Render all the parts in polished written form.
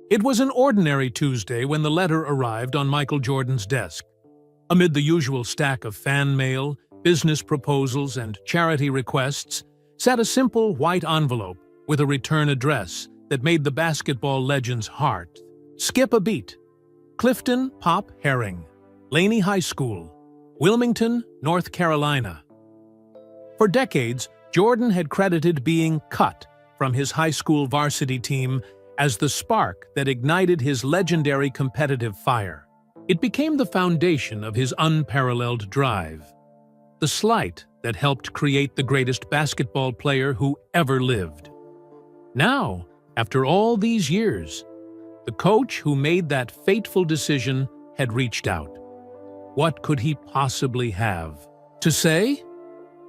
It was an ordinary Tuesday when the letter arrived on Michael Jordan's desk. Amid the usual stack of fan mail, business proposals, and charity requests, sat a simple white envelope with a return address that made the basketball legend's heart skip a beat. Clifton Pop Herring, Laney High School, Wilmington, North Carolina. For decades, Jordan had credited being cut from his high school varsity team as the spark that ignited his legendary competitive fire. It became the foundation of his unparalleled drive, the slight that helped create the greatest basketball player who ever lived. Now, after all these years, the coach who made that fateful decision had reached out. What could he possibly have to say?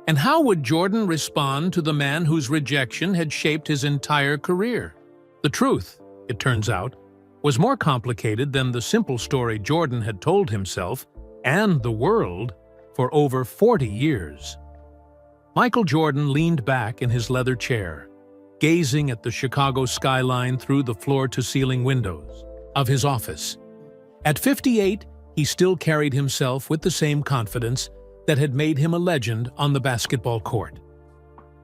And how would Jordan respond to the man whose rejection had shaped his entire career? The truth, it turns out, was more complicated than the simple story Jordan had told himself and the world for over 40 years. Michael Jordan leaned back in his leather chair, gazing at the Chicago skyline through the floor-to-ceiling windows of his office. At 58, he still carried himself with the same confidence that had made him a legend on the basketball court.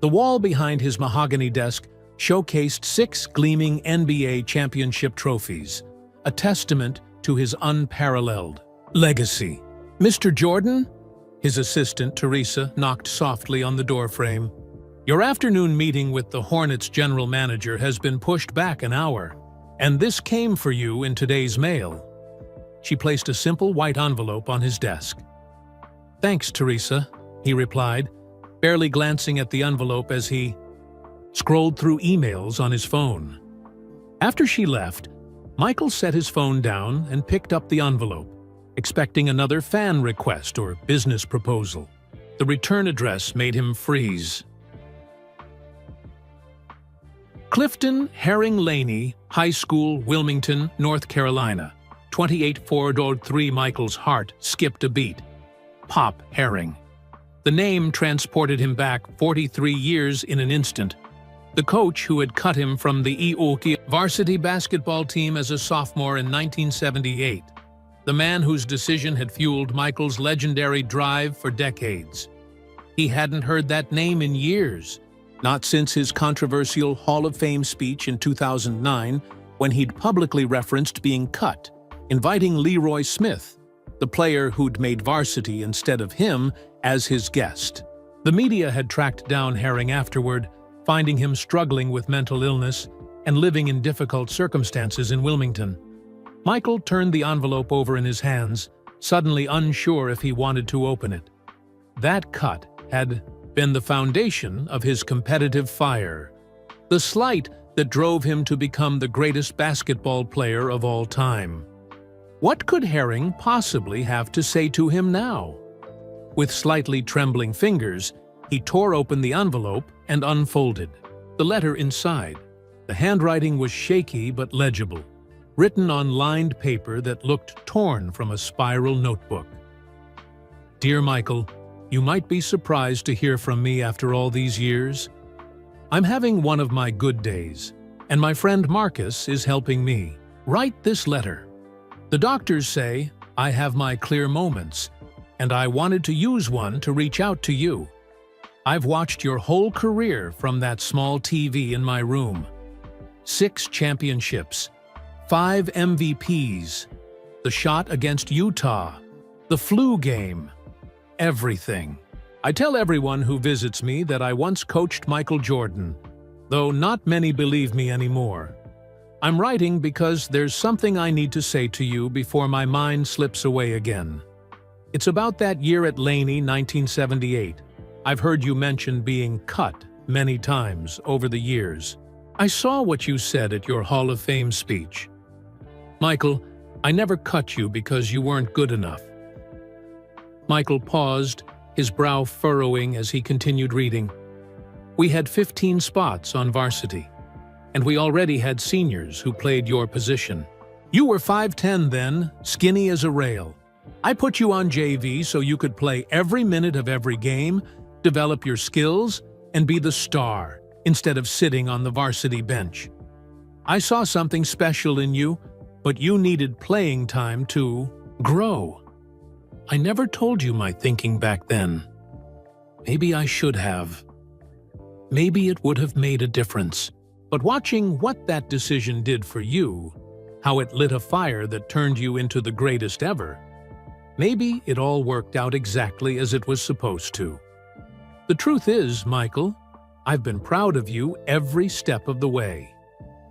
The wall behind his mahogany desk showcased 6 gleaming NBA championship trophies, a testament to his unparalleled legacy. "Mr. Jordan?" His assistant, Teresa, knocked softly on the doorframe. "Your afternoon meeting with the Hornets general manager has been pushed back an hour, and this came for you in today's mail." She placed a simple white envelope on his desk. "Thanks, Teresa," he replied, barely glancing at the envelope as he scrolled through emails on his phone. After she left, Michael set his phone down and picked up the envelope, expecting another fan request or business proposal. The return address made him freeze. Clifton Herring Laney High School, Wilmington, North Carolina. 28-4-3. Michael's heart skipped a beat. Pop Herring. The name transported him back 43 years in an instant. The coach who had cut him from the EOK varsity basketball team as a sophomore in 1978. The man whose decision had fueled Michael's legendary drive for decades. He hadn't heard that name in years, not since his controversial Hall of Fame speech in 2009, when he'd publicly referenced being cut, inviting Leroy Smith, the player who'd made varsity instead of him, as his guest. The media had tracked down Herring afterward, finding him struggling with mental illness and living in difficult circumstances in Wilmington. Michael turned the envelope over in his hands, suddenly unsure if he wanted to open it. That cut had been the foundation of his competitive fire, the slight that drove him to become the greatest basketball player of all time. What could Herring possibly have to say to him now? With slightly trembling fingers, he tore open the envelope and unfolded the letter inside. The handwriting was shaky but legible, written on lined paper that looked torn from a spiral notebook. "Dear Michael, you might be surprised to hear from me after all these years. I'm having one of my good days, and my friend Marcus is helping me write this letter. The doctors say I have my clear moments, and I wanted to use one to reach out to you. I've watched your whole career from that small TV in my room. 6 championships, 5 MVPs, the shot against Utah, the flu game, everything. I tell everyone who visits me that I once coached Michael Jordan, though not many believe me anymore. I'm writing because there's something I need to say to you before my mind slips away again. It's about that year at Laney, 1978. I've heard you mention being cut many times over the years. I saw what you said at your Hall of Fame speech. Michael, I never cut you because you weren't good enough." Michael paused, his brow furrowing as he continued reading. "We had 15 spots on varsity, and we already had seniors who played your position. You were 5'10" then, skinny as a rail. I put you on JV so you could play every minute of every game, develop your skills, and be the star, instead of sitting on the varsity bench. I saw something special in you, but you needed playing time to grow. I never told you my thinking back then. Maybe I should have. Maybe it would have made a difference. But watching what that decision did for you, how it lit a fire that turned you into the greatest ever, maybe it all worked out exactly as it was supposed to. The truth is, Michael, I've been proud of you every step of the way.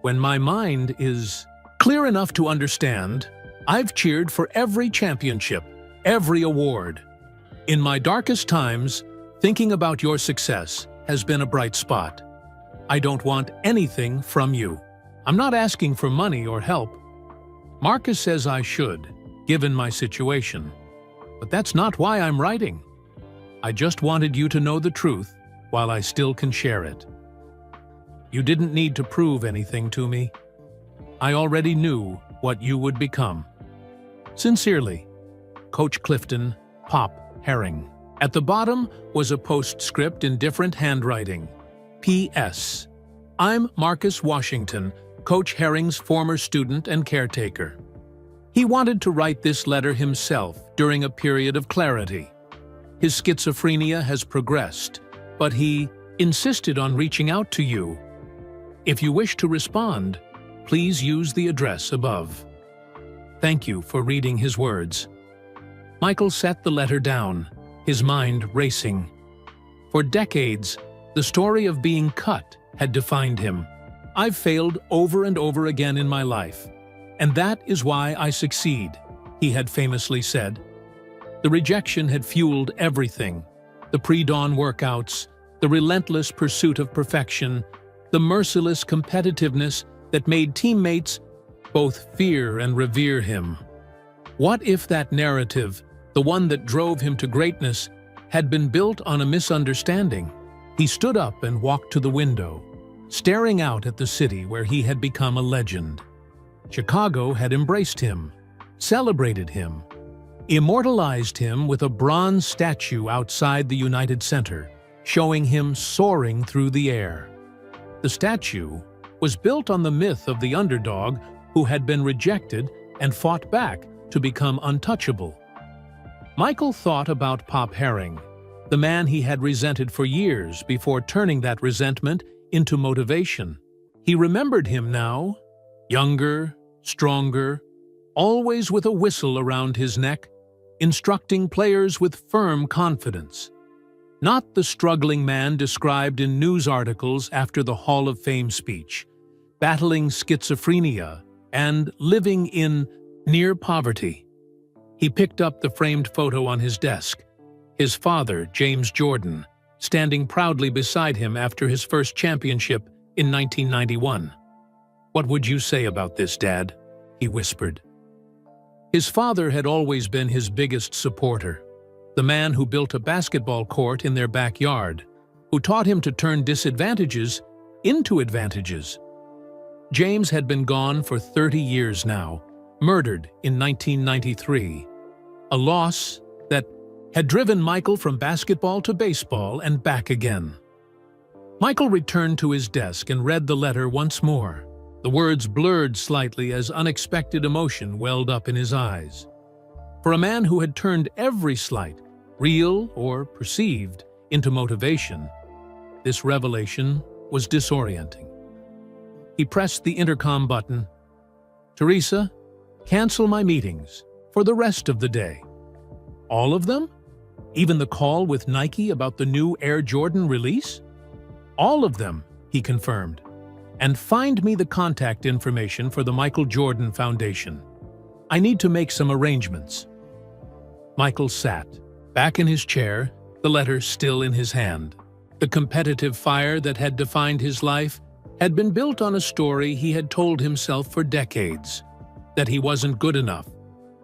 When my mind is clear enough to understand, I've cheered for every championship, every award. In my darkest times, thinking about your success has been a bright spot. I don't want anything from you. I'm not asking for money or help. Marcus says I should, given my situation. But that's not why I'm writing. I just wanted you to know the truth while I still can share it. You didn't need to prove anything to me. I already knew what you would become. Sincerely, Coach Clifton, Pop Herring. At the bottom was a postscript in different handwriting. P.S. I'm Marcus Washington, Coach Herring's former student and caretaker. He wanted to write this letter himself during a period of clarity. His schizophrenia has progressed, but he insisted on reaching out to you. If you wish to respond, please use the address above. Thank you for reading his words. Michael set the letter down, his mind racing. For decades, the story of being cut had defined him. I've failed over and over again in my life, and that is why I succeed, he had famously said. The rejection had fueled everything: the pre-dawn workouts, the relentless pursuit of perfection, the merciless competitiveness that made teammates both fear and revere him. What if that narrative, the one that drove him to greatness, had been built on a misunderstanding? He stood up and walked to the window, staring out at the city where he had become a legend. Chicago had embraced him, celebrated him, immortalized him with a bronze statue outside the United Center, showing him soaring through the air. The statue was built on the myth of the underdog who had been rejected and fought back to become untouchable. Michael thought about Pop Herring, the man he had resented for years before turning that resentment into motivation. He remembered him now, younger, stronger, always with a whistle around his neck, instructing players with firm confidence. Not the struggling man described in news articles after the Hall of Fame speech, battling schizophrenia and living in near poverty. He picked up the framed photo on his desk, his father, James Jordan, standing proudly beside him after his first championship in 1991. "What would you say about this, Dad?" he whispered. His father had always been his biggest supporter, the man who built a basketball court in their backyard, who taught him to turn disadvantages into advantages. James had been gone for 30 years now, murdered in 1993, a loss that had driven Michael from basketball to baseball and back again. Michael returned to his desk and read the letter once more. The words blurred slightly as unexpected emotion welled up in his eyes. For a man who had turned every slight, real or perceived, into motivation, this revelation was disorienting. He pressed the intercom button. "Teresa, cancel my meetings for the rest of the day." "All of them? Even the call with Nike about the new Air Jordan release?" "All of them," he confirmed. "And find me the contact information for the Michael Jordan Foundation. I need to make some arrangements." Michael sat, back in his chair, the letter still in his hand. The competitive fire that had defined his life had been built on a story he had told himself for decades: that he wasn't good enough,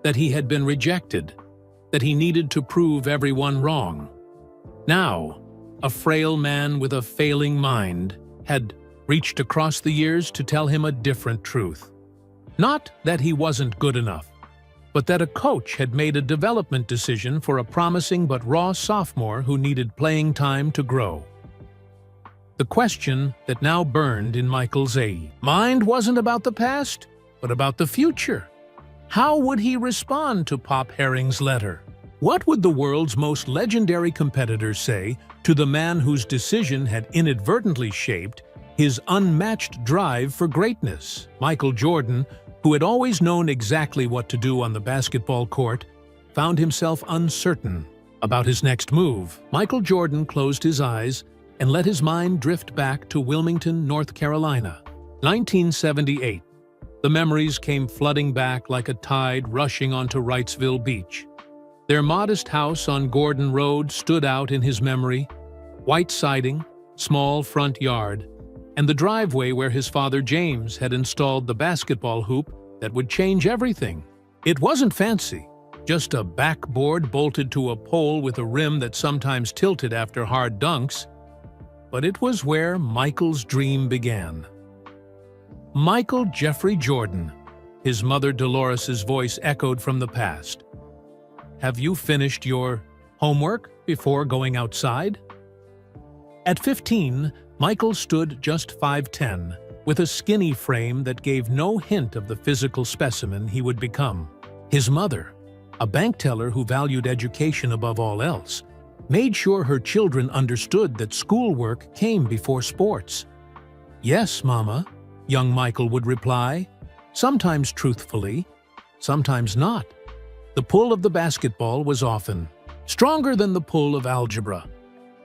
that he had been rejected, that he needed to prove everyone wrong. Now, a frail man with a failing mind had reached across the years to tell him a different truth. Not that he wasn't good enough, but that a coach had made a development decision for a promising but raw sophomore who needed playing time to grow. The question that now burned in Michael's mind wasn't about the past, but about the future. How would he respond to Pop Herring's letter? What would the world's most legendary competitor say to the man whose decision had inadvertently shaped his unmatched drive for greatness? Michael Jordan, who had always known exactly what to do on the basketball court, found himself uncertain about his next move. Michael Jordan closed his eyes and let his mind drift back to Wilmington, North Carolina. 1978. The memories came flooding back like a tide rushing onto Wrightsville Beach. Their modest house on Gordon Road stood out in his memory, white siding, small front yard, and the driveway where his father James had installed the basketball hoop that would change everything. It wasn't fancy, just a backboard bolted to a pole with a rim that sometimes tilted after hard dunks, but it was where Michael's dream began. Michael Jeffrey Jordan, his mother Dolores's voice echoed from the past. Have you finished your homework before going outside? At 15, Michael stood just 5'10", with a skinny frame that gave no hint of the physical specimen he would become. His mother, a bank teller who valued education above all else, made sure her children understood that schoolwork came before sports. Yes, Mama, young Michael would reply, sometimes truthfully, sometimes not. The pull of the basketball was often stronger than the pull of algebra.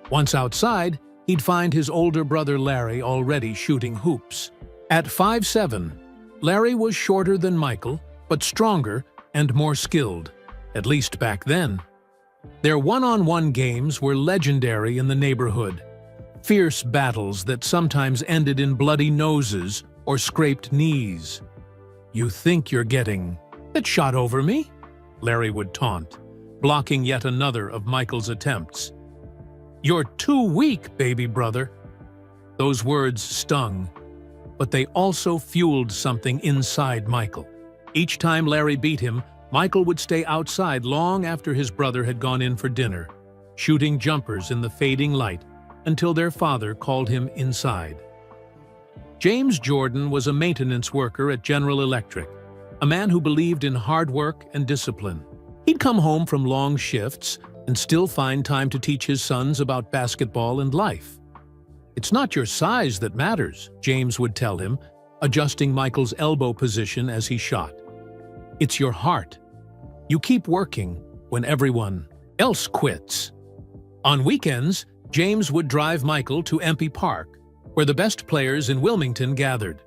Once outside, he'd find his older brother Larry already shooting hoops. At 5'7", Larry was shorter than Michael, but stronger and more skilled, at least back then. Their one-on-one games were legendary in the neighborhood, fierce battles that sometimes ended in bloody noses or scraped knees. "You think you're getting that shot over me?" Larry would taunt, blocking yet another of Michael's attempts. "You're too weak, baby brother." Those words stung, but they also fueled something inside Michael. Each time Larry beat him, Michael would stay outside long after his brother had gone in for dinner, shooting jumpers in the fading light until their father called him inside. James Jordan was a maintenance worker at General Electric, a man who believed in hard work and discipline. He'd come home from long shifts and still find time to teach his sons about basketball and life. "It's not your size that matters," James would tell him, adjusting Michael's elbow position as he shot. "It's your heart. You keep working when everyone else quits." On weekends, James would drive Michael to Empey Park, where the best players in Wilmington gathered.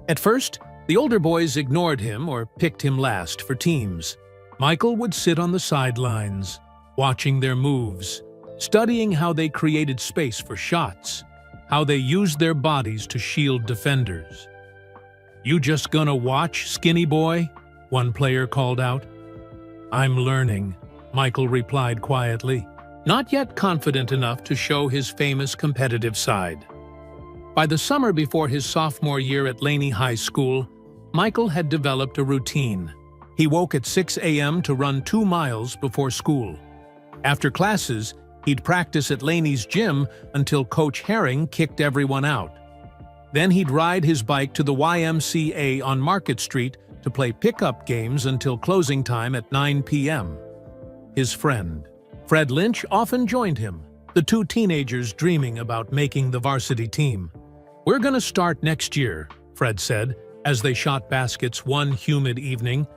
At first, the older boys ignored him or picked him last for teams. Michael would sit on the sidelines, watching their moves, studying how they created space for shots, how they used their bodies to shield defenders. "You just gonna watch, skinny boy?" one player called out. "I'm learning," Michael replied quietly, not yet confident enough to show his famous competitive side. By the summer before his sophomore year at Laney High School, Michael had developed a routine. He woke at 6 a.m. to run 2 miles before school. After classes, he'd practice at Laney's gym until Coach Herring kicked everyone out. Then he'd ride his bike to the YMCA on Market Street to play pickup games until closing time at 9 p.m. His friend, Fred Lynch, often joined him, the two teenagers dreaming about making the varsity team. "We're gonna start next year," Fred said, as they shot baskets one humid evening.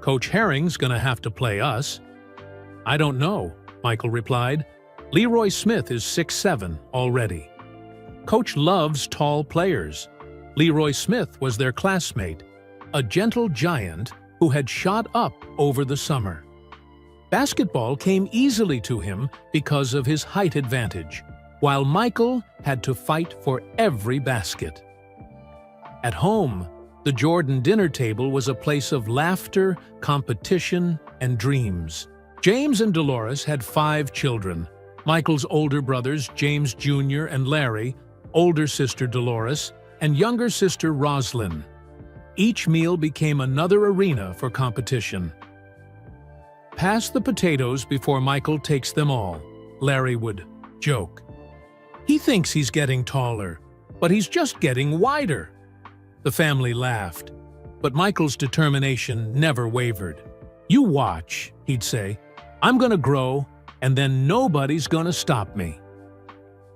"Coach Herring's gonna have to play us." "I don't know," Michael replied. "Leroy Smith is 6'7" already. Coach loves tall players. Leroy Smith was their classmate, a gentle giant who had shot up over the summer. Basketball came easily to him because of his height advantage, while Michael had to fight for every basket. At home, the Jordan dinner table was a place of laughter, competition, and dreams. James and Dolores had 5 children. Michael's older brothers, James Jr. and Larry, older sister Dolores, and younger sister Roslyn. Each meal became another arena for competition. "Pass the potatoes before Michael takes them all," Larry would joke. He thinks he's getting taller, but he's just getting wider." The family laughed, but Michael's determination never wavered. "You watch," he'd say. "I'm gonna grow, and then nobody's gonna stop me."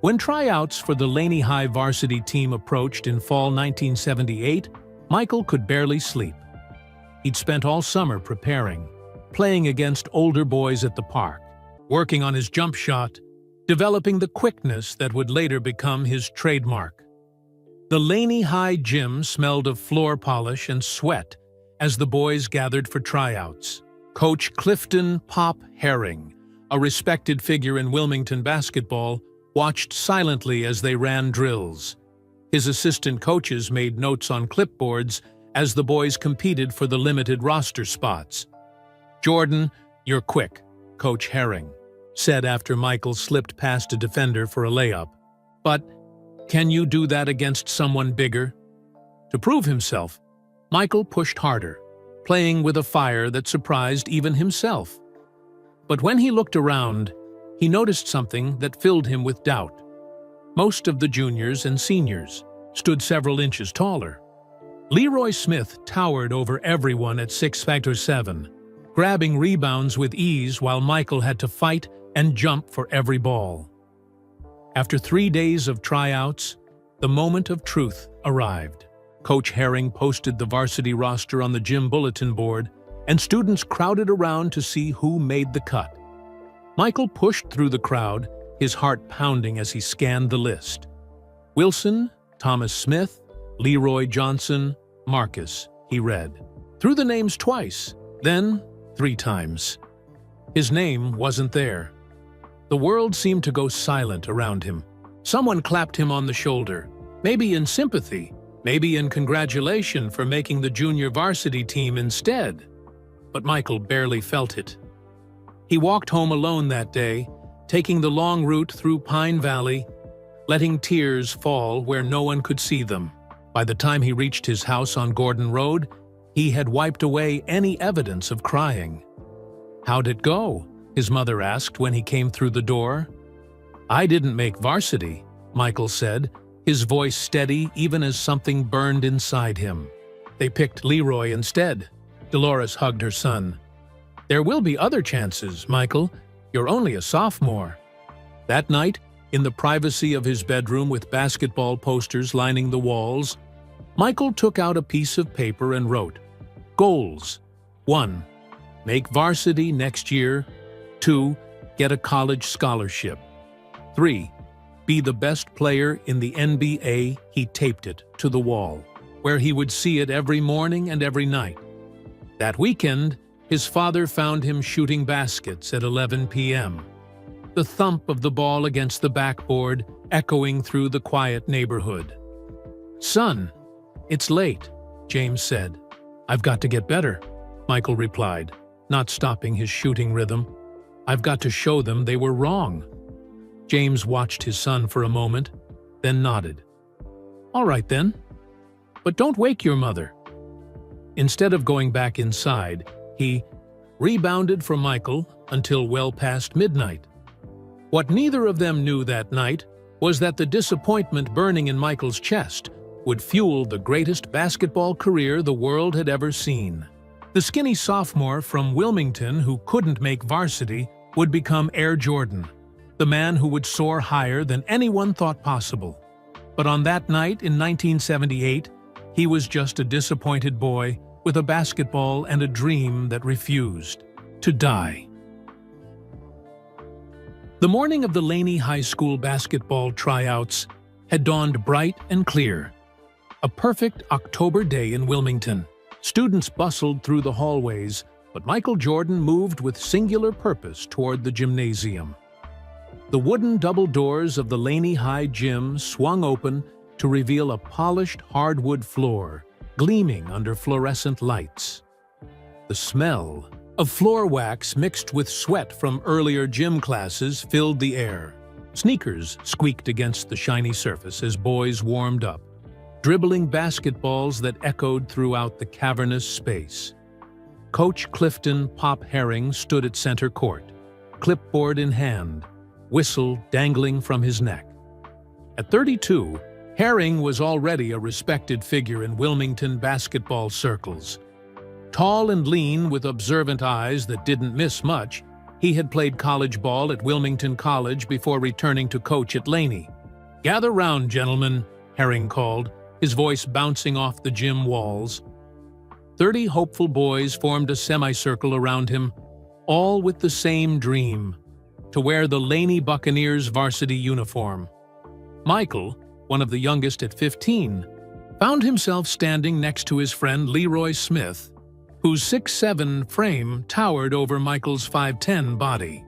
When tryouts for the Laney High varsity team approached in fall 1978, Michael could barely sleep. He'd spent all summer preparing, playing against older boys at the park, working on his jump shot, developing the quickness that would later become his trademark. The Laney High gym smelled of floor polish and sweat as the boys gathered for tryouts. Coach Clifton "Pop" Herring, a respected figure in Wilmington basketball, watched silently as they ran drills. His assistant coaches made notes on clipboards as the boys competed for the limited roster spots. "Jordan, you're quick," Coach Herring said after Michael slipped past a defender for a layup. "But can you do that against someone bigger?" To prove himself, Michael pushed harder, playing with a fire that surprised even himself. But when he looked around, he noticed something that filled him with doubt. Most of the juniors and seniors stood several inches taller. Leroy Smith towered over everyone at 6'7", grabbing rebounds with ease while Michael had to fight and jump for every ball. After 3 days of tryouts, the moment of truth arrived. Coach Herring posted the varsity roster on the gym bulletin board, and students crowded around to see who made the cut. Michael pushed through the crowd, his heart pounding as he scanned the list. "Wilson, Thomas Smith, Leroy Johnson, Marcus," he read. Through the names twice, then 3 times. His name wasn't there. The world seemed to go silent around him. Someone clapped him on the shoulder, maybe in sympathy, maybe in congratulation for making the junior varsity team instead. But Michael barely felt it. He walked home alone that day, taking the long route through Pine Valley, letting tears fall where no one could see them. By the time he reached his house on Gordon Road, he had wiped away any evidence of crying. "How'd it go?" his mother asked when he came through the door. "I didn't make varsity," Michael said, his voice steady even as something burned inside him. "They picked Leroy instead." Dolores hugged her son. "There will be other chances, Michael. You're only a sophomore." That night, in the privacy of his bedroom with basketball posters lining the walls, Michael took out a piece of paper and wrote, "Goals. 1. Make varsity next year. 2. Get a college scholarship. 3. Be the best player in the NBA." He taped it to the wall, where he would see it every morning and every night. That weekend, his father found him shooting baskets at 11 p.m. The thump of the ball against the backboard echoing through the quiet neighborhood. "Son, it's late," James said. "I've got to get better," Michael replied, not stopping his shooting rhythm. "I've got to show them they were wrong." James watched his son for a moment, then nodded. "All right then. But don't wake your mother." Instead of going back inside, he rebounded from Michael until well past midnight. What neither of them knew that night was that the disappointment burning in Michael's chest would fuel the greatest basketball career the world had ever seen. The skinny sophomore from Wilmington who couldn't make varsity would become Air Jordan, the man who would soar higher than anyone thought possible. But on that night in 1978, he was just a disappointed boy with a basketball and a dream that refused to die. The morning of the Laney High School basketball tryouts had dawned bright and clear. A perfect October day in Wilmington. Students bustled through the hallways, but Michael Jordan moved with singular purpose toward the gymnasium. The wooden double doors of the Laney High gym swung open to reveal a polished hardwood floor, gleaming under fluorescent lights. The smell of floor wax mixed with sweat from earlier gym classes filled the air. Sneakers squeaked against the shiny surface as boys warmed up, dribbling basketballs that echoed throughout the cavernous space. Coach Clifton "Pop" Herring stood at center court, clipboard in hand, whistle dangling from his neck. At 32, Herring was already a respected figure in Wilmington basketball circles. Tall and lean with observant eyes that didn't miss much, he had played college ball at Wilmington College before returning to coach at Laney. "Gather round, gentlemen," Herring called, his voice bouncing off the gym walls. 30 hopeful boys formed a semicircle around him, all with the same dream: to wear the Laney Buccaneers varsity uniform. Michael, one of the youngest at 15, found himself standing next to his friend Leroy Smith, whose 6'7" frame towered over Michael's 5'10" body.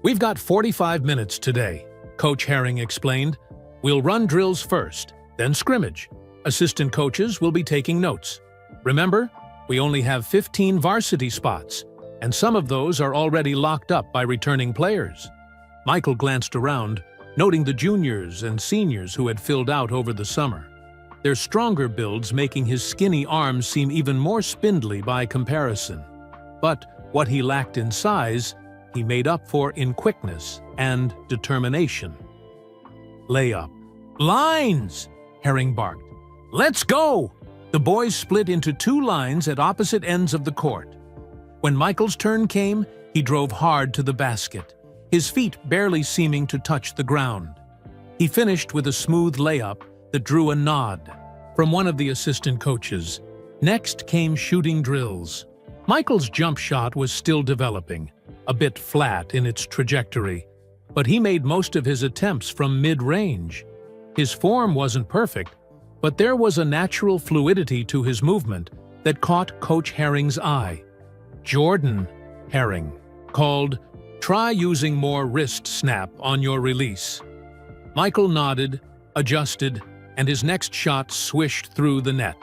"We've got 45 minutes today," Coach Herring explained. "We'll run drills first, then scrimmage. Assistant coaches will be taking notes. Remember, we only have 15 varsity spots, and some of those are already locked up by returning players." Michael glanced around, noting the juniors and seniors who had filled out over the summer, their stronger builds making his skinny arms seem even more spindly by comparison. But what he lacked in size, he made up for in quickness and determination. "Layup. Lines!" Herring barked. "Let's go!" The boys split into 2 lines at opposite ends of the court. When Michael's turn came, he drove hard to the basket, his feet barely seeming to touch the ground. He finished with a smooth layup that drew a nod from one of the assistant coaches. Next came shooting drills. Michael's jump shot was still developing, a bit flat in its trajectory, but he made most of his attempts from mid-range. His form wasn't perfect, but there was a natural fluidity to his movement that caught Coach Herring's eye. Jordan, Herring called, "Try using more wrist snap on your release." Michael nodded, adjusted, and his next shot swished through the net.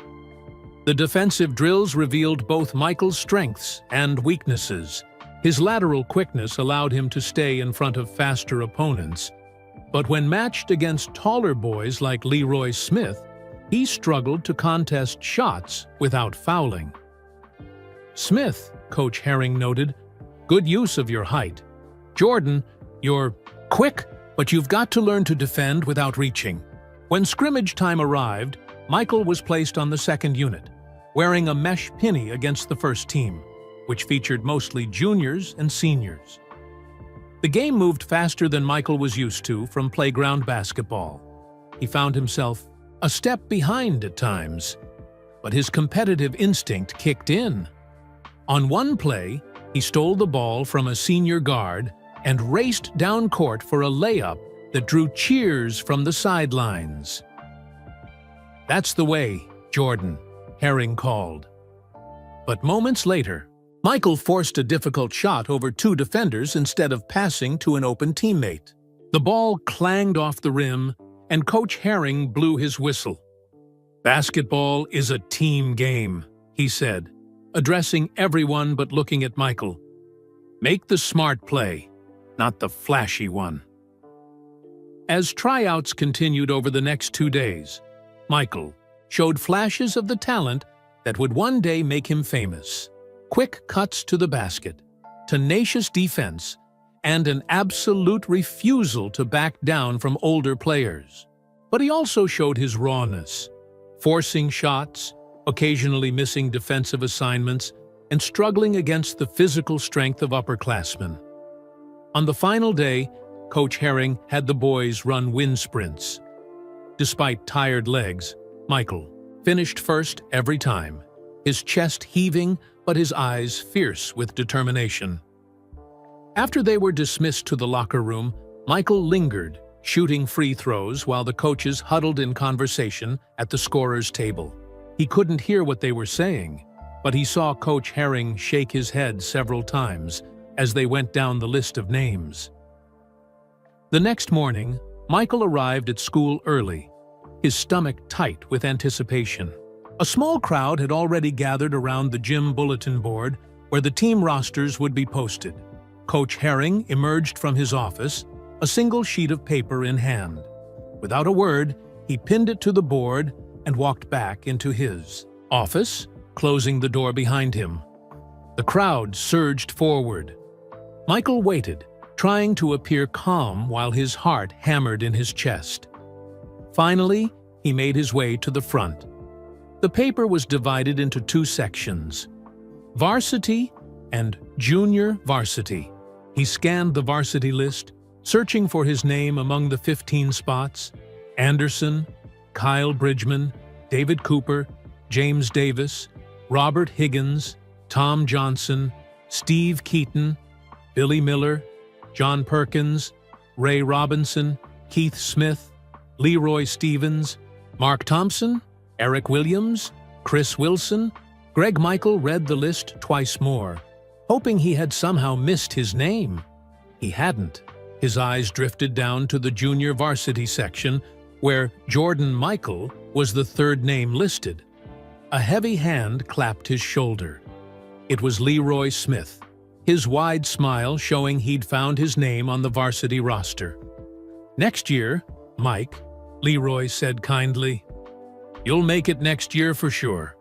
The defensive drills revealed both Michael's strengths and weaknesses. His lateral quickness allowed him to stay in front of faster opponents, but when matched against taller boys like Leroy Smith, he struggled to contest shots without fouling. "Smith," Coach Herring noted, "good use of your height. Jordan, you're quick, but you've got to learn to defend without reaching." When scrimmage time arrived, Michael was placed on the second unit, wearing a mesh penny against the first team, which featured mostly juniors and seniors. The game moved faster than Michael was used to from playground basketball. He found himself a step behind at times, but his competitive instinct kicked in. On one play, he stole the ball from a senior guard and raced down court for a layup that drew cheers from the sidelines. "That's the way, Jordan," Herring called. But moments later, Michael forced a difficult shot over 2 defenders instead of passing to an open teammate. The ball clanged off the rim, and Coach Herring blew his whistle. "Basketball is a team game," he said, addressing everyone but looking at Michael. "Make the smart play, not the flashy one." As tryouts continued over the next 2 days, Michael showed flashes of the talent that would one day make him famous. Quick cuts to the basket, tenacious defense, and an absolute refusal to back down from older players. But he also showed his rawness, forcing shots, occasionally missing defensive assignments, and struggling against the physical strength of upperclassmen. On the final day, Coach Herring had the boys run wind sprints. Despite tired legs, Michael finished first every time, his chest heaving but his eyes fierce with determination. After they were dismissed to the locker room, Michael lingered, shooting free throws while the coaches huddled in conversation at the scorer's table. He couldn't hear what they were saying, but he saw Coach Herring shake his head several times as they went down the list of names. The next morning, Michael arrived at school early, his stomach tight with anticipation. A small crowd had already gathered around the gym bulletin board where the team rosters would be posted. Coach Herring emerged from his office, a single sheet of paper in hand. Without a word, he pinned it to the board and walked back into his office, closing the door behind him. The crowd surged forward. Michael waited, trying to appear calm while his heart hammered in his chest. Finally, he made his way to the front. The paper was divided into two sections: varsity and junior varsity. He scanned the varsity list, searching for his name among the 15 spots: Anderson, Kyle Bridgman, David Cooper, James Davis, Robert Higgins, Tom Johnson, Steve Keaton, Billy Miller, John Perkins, Ray Robinson, Keith Smith, Leroy Stevens, Mark Thompson, Eric Williams, Chris Wilson. Greg Michael read the list twice more, hoping he had somehow missed his name. He hadn't. His eyes drifted down to the junior varsity section, where Jordan Michael was the third name listed. A heavy hand clapped his shoulder. It was Leroy Smith, his wide smile showing he'd found his name on the varsity roster. "Next year, Mike," Leroy said kindly. "You'll make it next year for sure."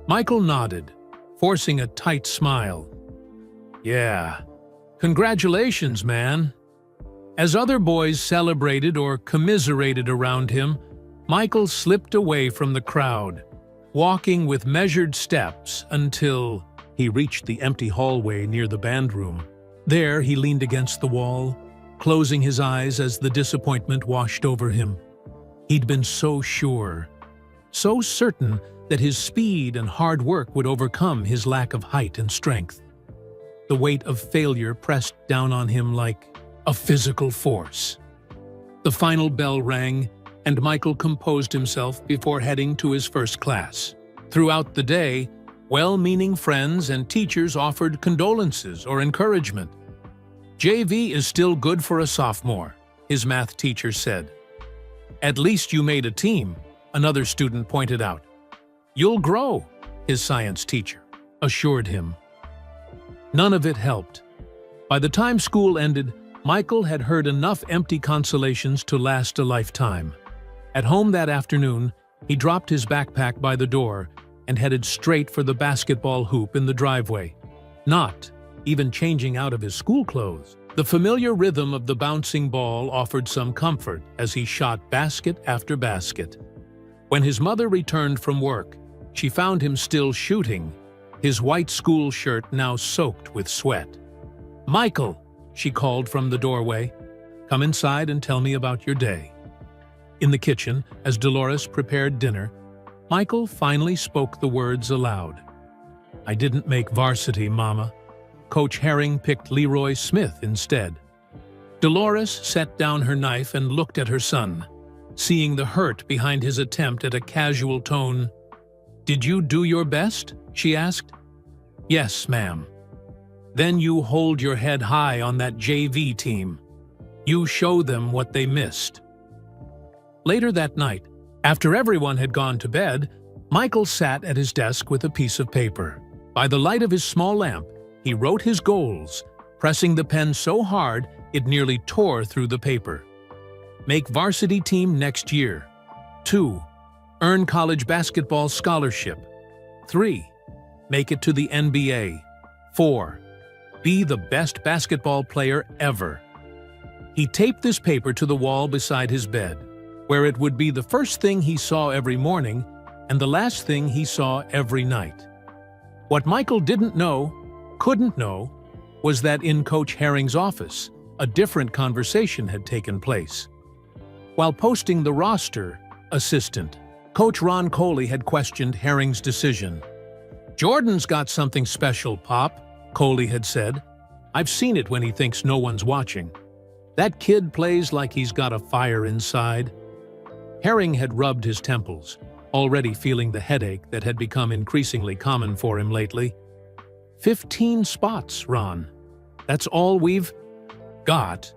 Michael nodded, forcing a tight smile. "Yeah. Congratulations, man." As other boys celebrated or commiserated around him, Michael slipped away from the crowd, walking with measured steps until he reached the empty hallway near the band room. There he leaned against the wall, closing his eyes as the disappointment washed over him. He'd been so sure, so certain that his speed and hard work would overcome his lack of height and strength. The weight of failure pressed down on him like a physical force. The final bell rang, and Michael composed himself before heading to his first class. Throughout the day, well-meaning friends and teachers offered condolences or encouragement. "JV is still good for a sophomore," his math teacher said. "At least you made a team," another student pointed out. "You'll grow," his science teacher assured him. None of it helped. By the time school ended, Michael had heard enough empty consolations to last a lifetime. At home that afternoon, he dropped his backpack by the door and headed straight for the basketball hoop in the driveway, not even changing out of his school clothes. The familiar rhythm of the bouncing ball offered some comfort as he shot basket after basket. When his mother returned from work, she found him still shooting, his white school shirt now soaked with sweat. "Michael," she called from the doorway, "come inside and tell me about your day." In the kitchen, as Dolores prepared dinner, Michael finally spoke the words aloud. "I didn't make varsity, Mama. Coach Herring picked Leroy Smith instead." Dolores set down her knife and looked at her son, seeing the hurt behind his attempt at a casual tone. "Did you do your best?" she asked. "Yes, ma'am." "Then you hold your head high on that JV team. You show them what they missed." Later that night, after everyone had gone to bed, Michael sat at his desk with a piece of paper. By the light of his small lamp, he wrote his goals, pressing the pen so hard it nearly tore through the paper. Make varsity team next year. 2. Earn college basketball scholarship. 3. Make it to the NBA. 4. Be the best basketball player ever. He taped this paper to the wall beside his bed, where it would be the first thing he saw every morning and the last thing he saw every night. What Michael didn't know, couldn't know, was that in Coach Herring's office, a different conversation had taken place. While posting the roster, assistant, Coach Ron Coley had questioned Herring's decision. "Jordan's got something special, Pop," Coley had said. "I've seen it when he thinks no one's watching. That kid plays like he's got a fire inside." Herring had rubbed his temples, already feeling the headache that had become increasingly common for him lately. 15 spots, Ron. That's all we've got.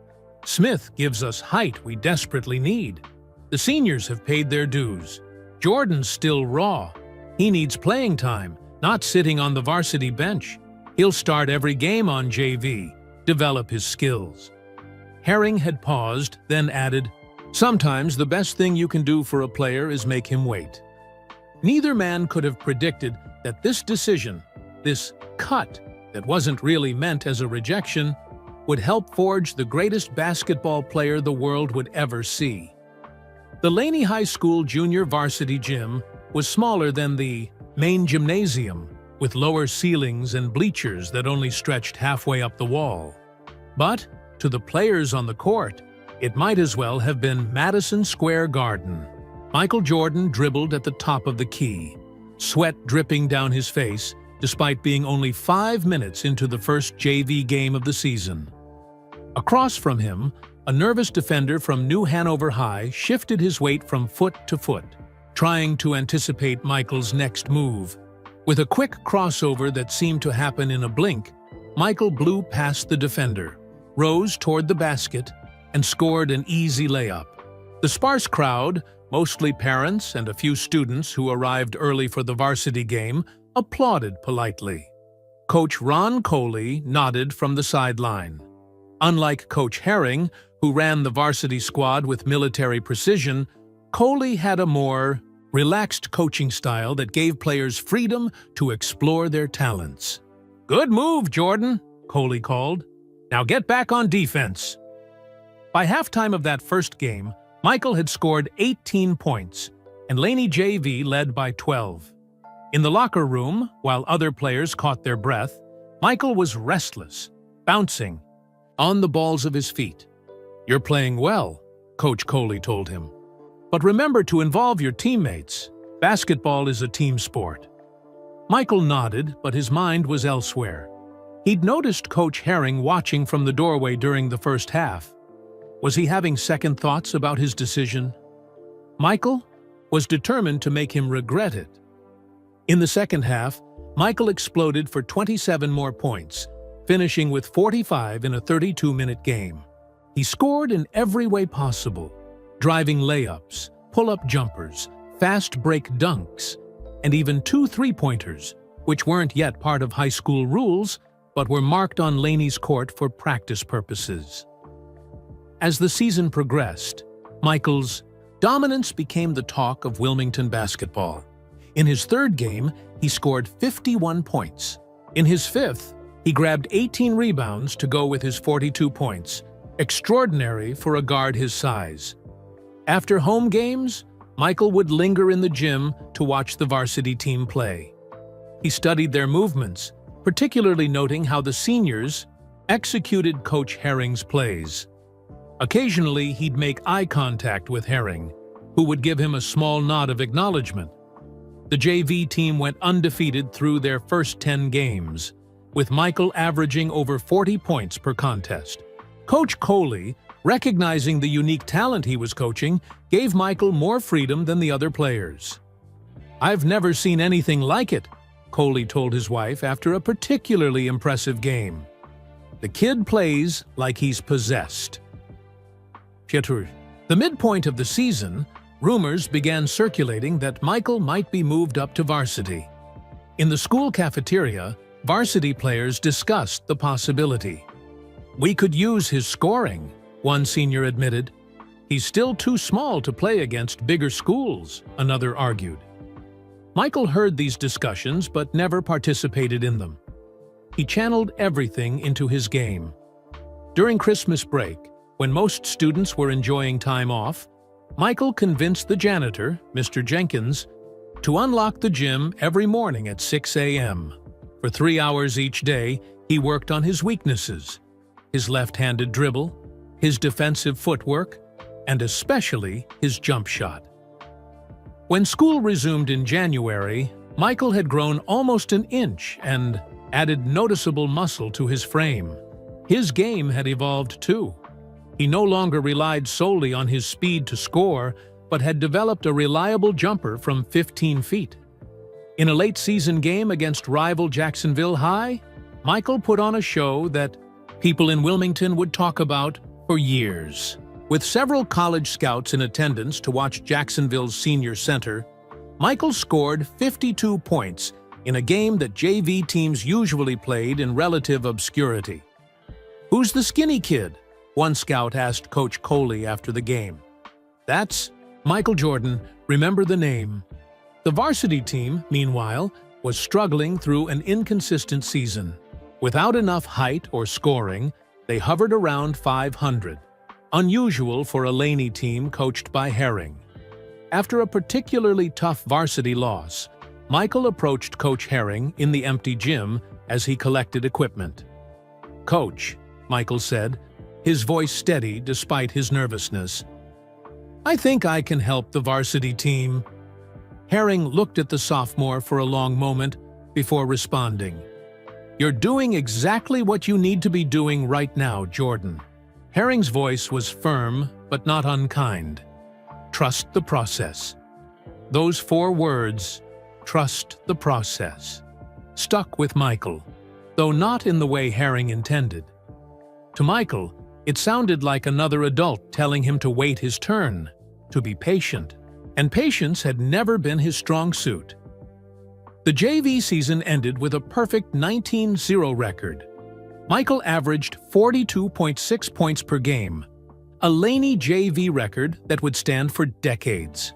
Smith gives us height we desperately need. The seniors have paid their dues. Jordan's still raw. He needs playing time, not sitting on the varsity bench. He'll start every game on JV, develop his skills. Herring had paused, then added, "Sometimes the best thing you can do for a player is make him wait." Neither man could have predicted that this decision, this cut that wasn't really meant as a rejection, would help forge the greatest basketball player the world would ever see. The Laney High School junior varsity gym was smaller than the main gymnasium, with lower ceilings and bleachers that only stretched halfway up the wall. But, to the players on the court, it might as well have been Madison Square Garden. Michael Jordan dribbled at the top of the key, sweat dripping down his face, despite being only 5 minutes into the first JV game of the season. Across from him, a nervous defender from New Hanover High shifted his weight from foot to foot, trying to anticipate Michael's next move. With a quick crossover that seemed to happen in a blink, Michael blew past the defender, rose toward the basket, and scored an easy layup. The sparse crowd, mostly parents and a few students who arrived early for the varsity game, applauded politely. Coach Ron Coley nodded from the sideline. Unlike Coach Herring, who ran the varsity squad with military precision, Coley had a more relaxed coaching style that gave players freedom to explore their talents. "Good move, Jordan," Coley called. "Now get back on defense." By halftime of that first game, Michael had scored 18 points, and Laney JV led by 12. In the locker room, while other players caught their breath, Michael was restless, bouncing on the balls of his feet. "You're playing well," Coach Coley told him. "But remember to involve your teammates. Basketball is a team sport." Michael nodded, but his mind was elsewhere. He'd noticed Coach Herring watching from the doorway during the first half. Was he having second thoughts about his decision? Michael was determined to make him regret it. In the second half, Michael exploded for 27 more points, finishing with 45 in a 32-minute game. He scored in every way possible, driving layups, pull-up jumpers, fast break dunks, and even 2 three-pointers, which weren't yet part of high school rules, but were marked on Laney's court for practice purposes. As the season progressed, Michael's dominance became the talk of Wilmington basketball. In his third game, he scored 51 points. In his fifth, he grabbed 18 rebounds to go with his 42 points, extraordinary for a guard his size. After home games, Michael would linger in the gym to watch the varsity team play. He studied their movements, particularly noting how the seniors executed Coach Herring's plays. Occasionally, he'd make eye contact with Herring, who would give him a small nod of acknowledgement. The JV team went undefeated through their first 10 games, with Michael averaging over 40 points per contest. Coach Coley, recognizing the unique talent he was coaching, gave Michael more freedom than the other players. "I've never seen anything like it," Coley told his wife after a particularly impressive game. "The kid plays like he's possessed." The midpoint of the season, rumors began circulating that Michael might be moved up to varsity. In the school cafeteria, varsity players discussed the possibility. "We could use his scoring," one senior admitted. "He's still too small to play against bigger schools," another argued. Michael heard these discussions but never participated in them. He channeled everything into his game. During Christmas break, when most students were enjoying time off, Michael convinced the janitor, Mr. Jenkins, to unlock the gym every morning at 6 a.m. For 3 hours each day, he worked on his weaknesses: his left-handed dribble, his defensive footwork, and especially his jump shot. When school resumed in January, Michael had grown almost an inch and added noticeable muscle to his frame. His game had evolved too. He no longer relied solely on his speed to score, but had developed a reliable jumper from 15 feet. In a late-season game against rival Jacksonville High, Michael put on a show that people in Wilmington would talk about for years. With several college scouts in attendance to watch Jacksonville's senior center, Michael scored 52 points in a game that JV teams usually played in relative obscurity. "Who's the skinny kid?" one scout asked Coach Coley after the game. "That's Michael Jordan, remember the name." The varsity team, meanwhile, was struggling through an inconsistent season. Without enough height or scoring, they hovered around 500, unusual for a Laney team coached by Herring. After a particularly tough varsity loss, Michael approached Coach Herring in the empty gym as he collected equipment. "Coach," Michael said, his voice steady despite his nervousness, "I think I can help the varsity team." Herring looked at the sophomore for a long moment before responding, "You're doing exactly what you need to be doing right now, Jordan." Herring's voice was firm but not unkind. "Trust the process." Those 4 words, "trust the process," stuck with Michael, though not in the way Herring intended. To Michael, it sounded like another adult telling him to wait his turn, to be patient, and patience had never been his strong suit. The JV season ended with a perfect 19-0 record. Michael averaged 42.6 points per game, a Laney JV record that would stand for decades.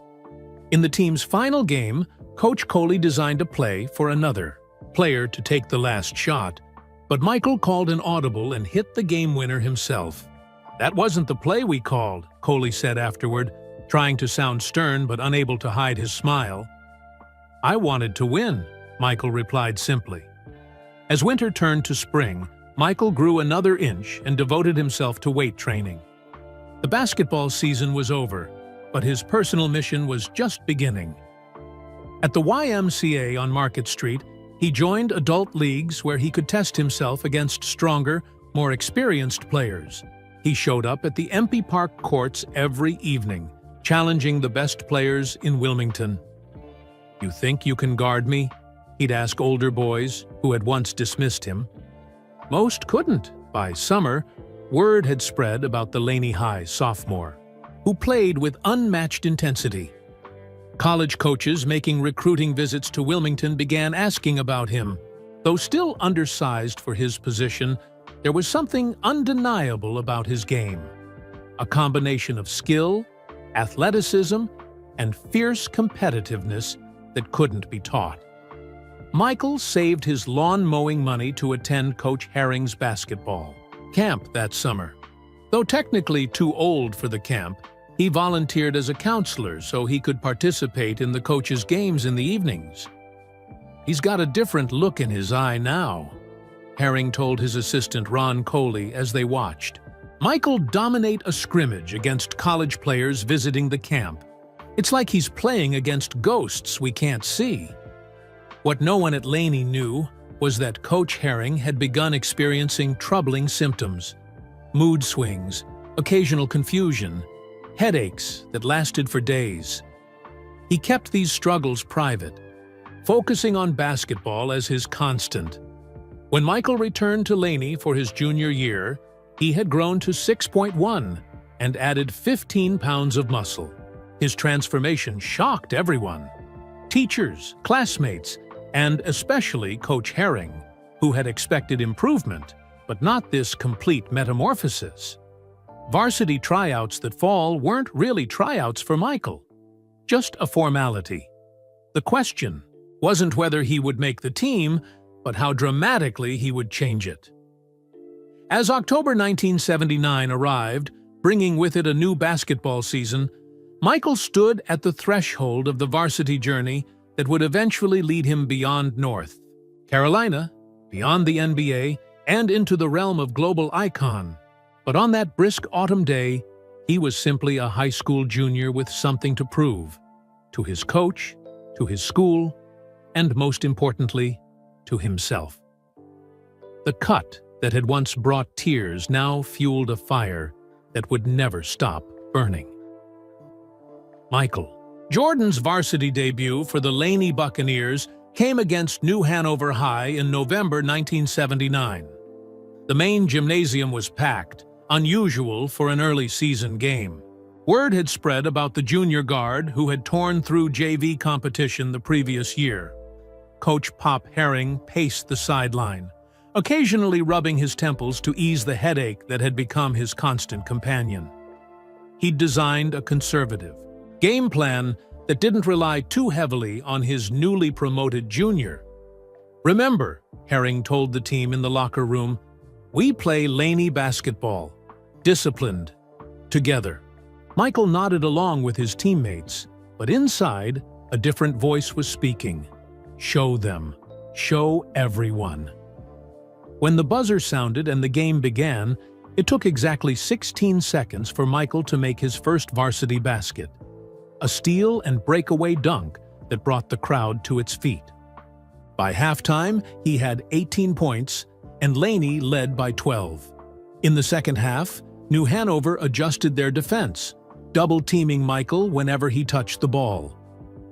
In the team's final game, Coach Coley designed a play for another player to take the last shot, but Michael called an audible and hit the game winner himself. "That wasn't the play we called," Coley said afterward, trying to sound stern but unable to hide his smile. "I wanted to win," Michael replied simply. As winter turned to spring, Michael grew another inch and devoted himself to weight training. The basketball season was over, but his personal mission was just beginning. At the YMCA on Market Street, he joined adult leagues where he could test himself against stronger, more experienced players. He showed up at the Empey Park courts every evening, challenging the best players in Wilmington. "You think you can guard me?" he'd ask older boys who had once dismissed him. Most couldn't. By summer, word had spread about the Laney High sophomore, who played with unmatched intensity. College coaches making recruiting visits to Wilmington began asking about him. Though still undersized for his position, there was something undeniable about his game. A combination of skill, athleticism, and fierce competitiveness that couldn't be taught. Michael saved his lawn mowing money to attend Coach Herring's basketball camp that summer. Though technically too old for the camp, he volunteered as a counselor so he could participate in the coach's games in the evenings. "He's got a different look in his eye now," Herring told his assistant Ron Coley as they watched Michael dominate a scrimmage against college players visiting the camp. "It's like he's playing against ghosts we can't see." What no one at Laney knew was that Coach Herring had begun experiencing troubling symptoms: mood swings, occasional confusion, headaches that lasted for days. He kept these struggles private, focusing on basketball as his constant. When Michael returned to Laney for his junior year, he had grown to 6'1" and added 15 pounds of muscle. His transformation shocked everyone: teachers, classmates, and especially Coach Herring, who had expected improvement, but not this complete metamorphosis. Varsity tryouts that fall weren't really tryouts for Michael, just a formality. The question wasn't whether he would make the team, but how dramatically he would change it. As October 1979 arrived, bringing with it a new basketball season, Michael stood at the threshold of the varsity journey that would eventually lead him beyond North Carolina, beyond the NBA, and into the realm of global icon. But on that brisk autumn day, he was simply a high school junior with something to prove, to his coach, to his school, and most importantly, to himself. The cut that had once brought tears now fueled a fire that would never stop burning. Michael Jordan's varsity debut for the Laney Buccaneers came against New Hanover High in November 1979. The main gymnasium was packed, unusual for an early season game. Word had spread about the junior guard who had torn through JV competition the previous year. Coach Pop Herring paced the sideline, occasionally rubbing his temples to ease the headache that had become his constant companion. He'd designed a conservative game plan that didn't rely too heavily on his newly promoted junior. "Remember," Herring told the team in the locker room, "we play Laney basketball, disciplined, together." Michael nodded along with his teammates, But inside, a different voice was speaking. Show them. Show everyone. When the buzzer sounded and the game began, it took exactly 16 seconds for Michael to make his first varsity basket. A steal and breakaway dunk that brought the crowd to its feet. By halftime, he had 18 points, and Laney led by 12. In the second half, New Hanover adjusted their defense, double-teaming Michael whenever he touched the ball.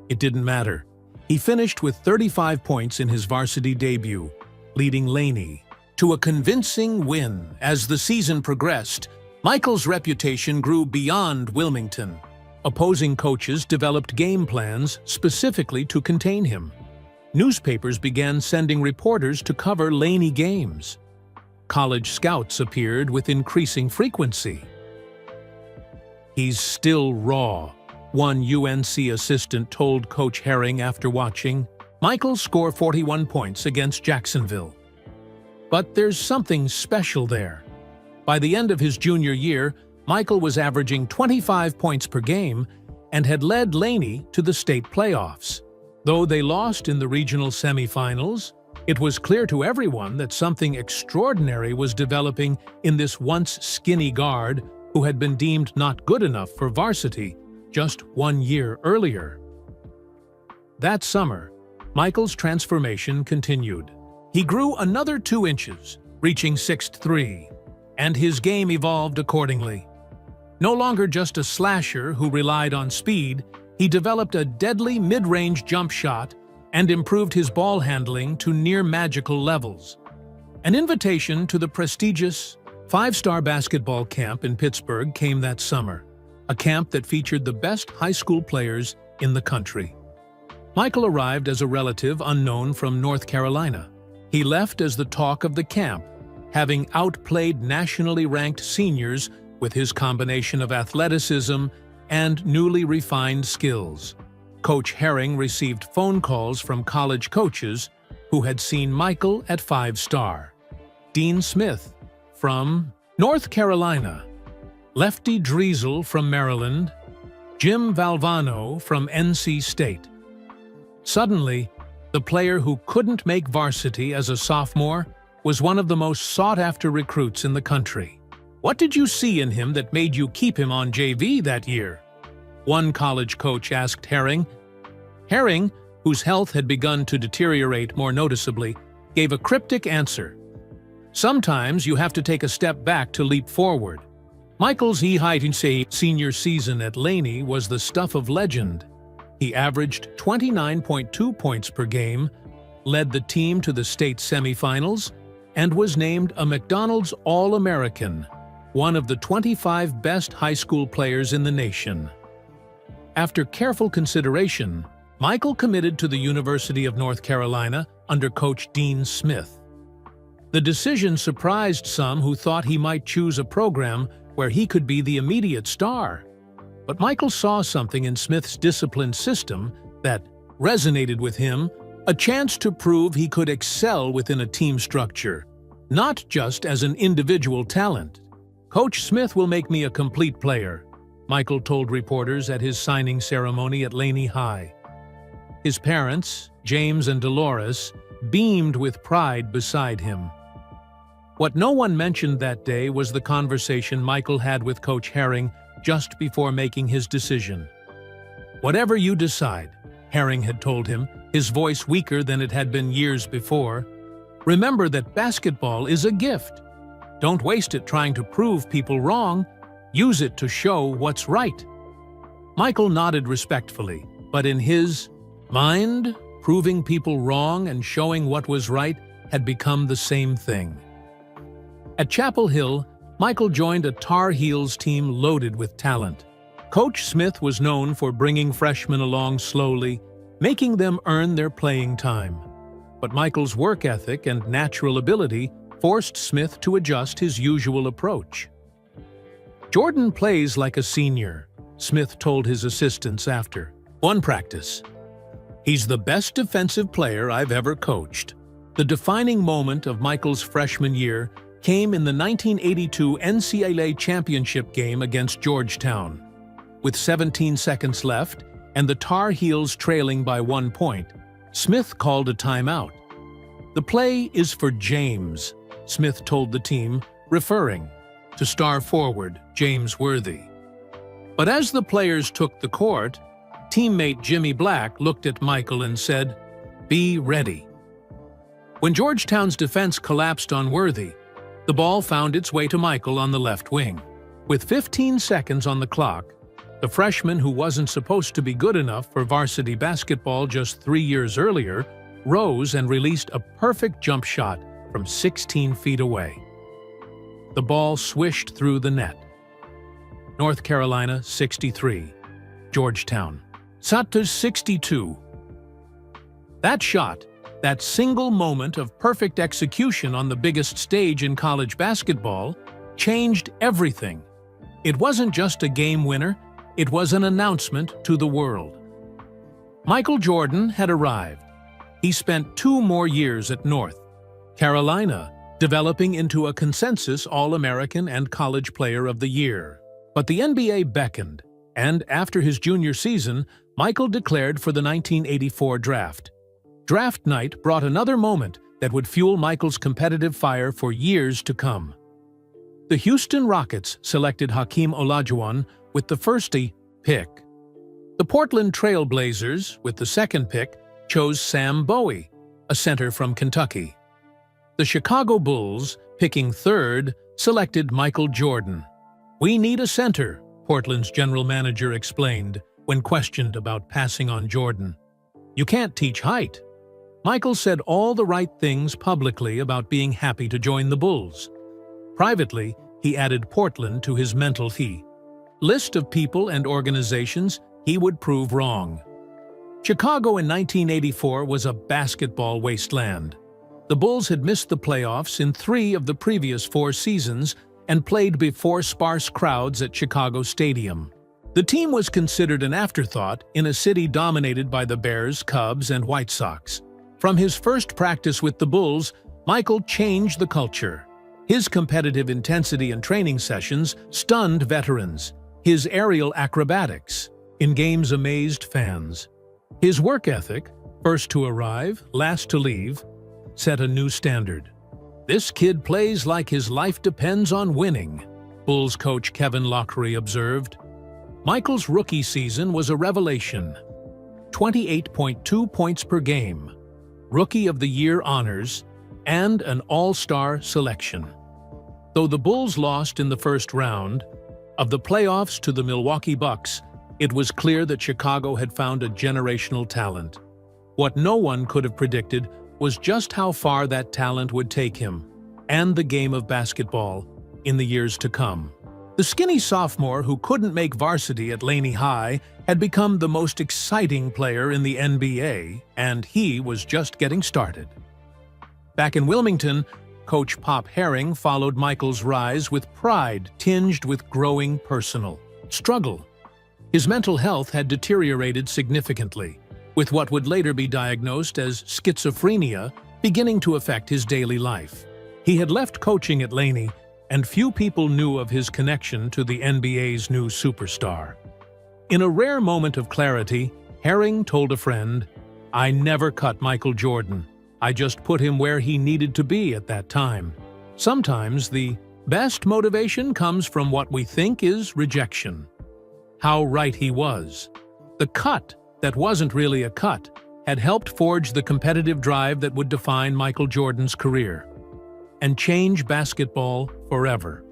It didn't matter. He finished with 35 points in his varsity debut, leading Laney to a convincing win. As the season progressed, Michael's reputation grew beyond Wilmington. Opposing coaches developed game plans specifically to contain him. Newspapers began sending reporters to cover Laney games. College scouts appeared with increasing frequency. "He's still raw," one UNC assistant told Coach Herring after watching Michael score 41 points against Jacksonville. But there's something special there. By the end of his junior year, Michael was averaging 25 points per game and had led Laney to the state playoffs. Though they lost in the regional semifinals, it was clear to everyone that something extraordinary was developing in this once skinny guard who had been deemed not good enough for varsity just 1 year earlier. That summer, Michael's transformation continued. He grew another 2 inches, reaching 6'3", and his game evolved accordingly. No longer just a slasher who relied on speed, he developed a deadly mid-range jump shot and improved his ball handling to near-magical levels. An invitation to the prestigious 5-star basketball camp in Pittsburgh came that summer, a camp that featured the best high school players in the country. Michael arrived as a relative unknown from North Carolina. He left as the talk of the camp, having outplayed nationally ranked seniors with his combination of athleticism and newly refined skills. Coach Herring received phone calls from college coaches who had seen Michael at 5-star. Dean Smith from North Carolina, Lefty Driesel from Maryland, Jim Valvano from NC State. Suddenly, the player who couldn't make varsity as a sophomore was one of the most sought-after recruits in the country. "What did you see in him that made you keep him on JV that year?" one college coach asked Herring. Herring, whose health had begun to deteriorate more noticeably, gave a cryptic answer. "Sometimes you have to take a step back to leap forward." Michael's senior season at Laney was the stuff of legend. He averaged 29.2 points per game, led the team to the state semifinals, and was named a McDonald's All-American, one of the 25 best high school players in the nation. After careful consideration, Michael committed to the University of North Carolina under Coach Dean Smith. The decision surprised some who thought he might choose a program where he could be the immediate star. But Michael saw something in Smith's disciplined system that resonated with him, a chance to prove he could excel within a team structure, not just as an individual talent. "Coach Smith will make me a complete player," Michael told reporters at his signing ceremony at Laney High. His parents, James and Dolores, beamed with pride beside him. What no one mentioned that day was the conversation Michael had with Coach Herring just before making his decision. "Whatever you decide," Herring had told him, his voice weaker than it had been years before, "remember that basketball is a gift. Don't waste it trying to prove people wrong. Use it to show what's right." Michael nodded respectfully, but in his mind, proving people wrong and showing what was right had become the same thing. At Chapel Hill, Michael joined a Tar Heels team loaded with talent. Coach Smith was known for bringing freshmen along slowly, making them earn their playing time. But Michael's work ethic and natural ability forced Smith to adjust his usual approach. "Jordan plays like a senior," Smith told his assistants after one practice. "He's the best defensive player I've ever coached." The defining moment of Michael's freshman year came in the 1982 NCAA championship game against Georgetown. With 17 seconds left and the Tar Heels trailing by 1 point, Smith called a timeout. "The play is for James," Smith told the team, referring to star forward James Worthy. But as the players took the court, teammate Jimmy Black looked at Michael and said, "Be ready." When Georgetown's defense collapsed on Worthy, the ball found its way to Michael on the left wing. With 15 seconds on the clock, the freshman who wasn't supposed to be good enough for varsity basketball just 3 years earlier rose and released a perfect jump shot from 16 feet away. The ball swished through the net. North Carolina 63, Georgetown Satters 62. That shot, that single moment of perfect execution on the biggest stage in college basketball, changed everything. It wasn't just a game winner, it was an announcement to the world. Michael Jordan had arrived. He spent 2 more years at North Carolina, developing into a consensus All-American and College Player of the Year. But the NBA beckoned, and after his junior season, Michael declared for the 1984 draft. Draft night brought another moment that would fuel Michael's competitive fire for years to come. The Houston Rockets selected Hakeem Olajuwon with the first pick. The Portland Trail Blazers, with the second pick, chose Sam Bowie, a center from Kentucky. The Chicago Bulls, picking third, selected Michael Jordan. "We need a center," Portland's general manager explained when questioned about passing on Jordan. "You can't teach height." Michael said all the right things publicly about being happy to join the Bulls. Privately, he added Portland to his mental list of people and organizations he would prove wrong. Chicago in 1984 was a basketball wasteland. The Bulls had missed the playoffs in 3 of the previous 4 seasons and played before sparse crowds at Chicago Stadium. The team was considered an afterthought in a city dominated by the Bears, Cubs, and White Sox. From his first practice with the Bulls, Michael changed the culture. His competitive intensity and training sessions stunned veterans. His aerial acrobatics in games amazed fans. His work ethic, first to arrive, last to leave, set a new standard. "This kid plays like his life depends on winning," Bulls coach Kevin Lockery observed. Michael's rookie season was a revelation. 28.2 points per game, Rookie of the Year honors, and an All-Star selection. Though the Bulls lost in the first round of the playoffs to the Milwaukee Bucks, it was clear that Chicago had found a generational talent. What no one could have predicted was just how far that talent would take him, and the game of basketball, in the years to come. The skinny sophomore who couldn't make varsity at Laney High had become the most exciting player in the NBA, and he was just getting started. Back in Wilmington, Coach Pop Herring followed Michael's rise with pride tinged with growing personal struggle. His mental health had deteriorated significantly, with what would later be diagnosed as schizophrenia beginning to affect his daily life. He had left coaching at Laney, and few people knew of his connection to the NBA's new superstar. In a rare moment of clarity, Herring told a friend, "I never cut Michael Jordan. I just put him where he needed to be at that time." Sometimes the best motivation comes from what we think is rejection. How right he was. The cut that wasn't really a cut had helped forge the competitive drive that would define Michael Jordan's career and change basketball forever.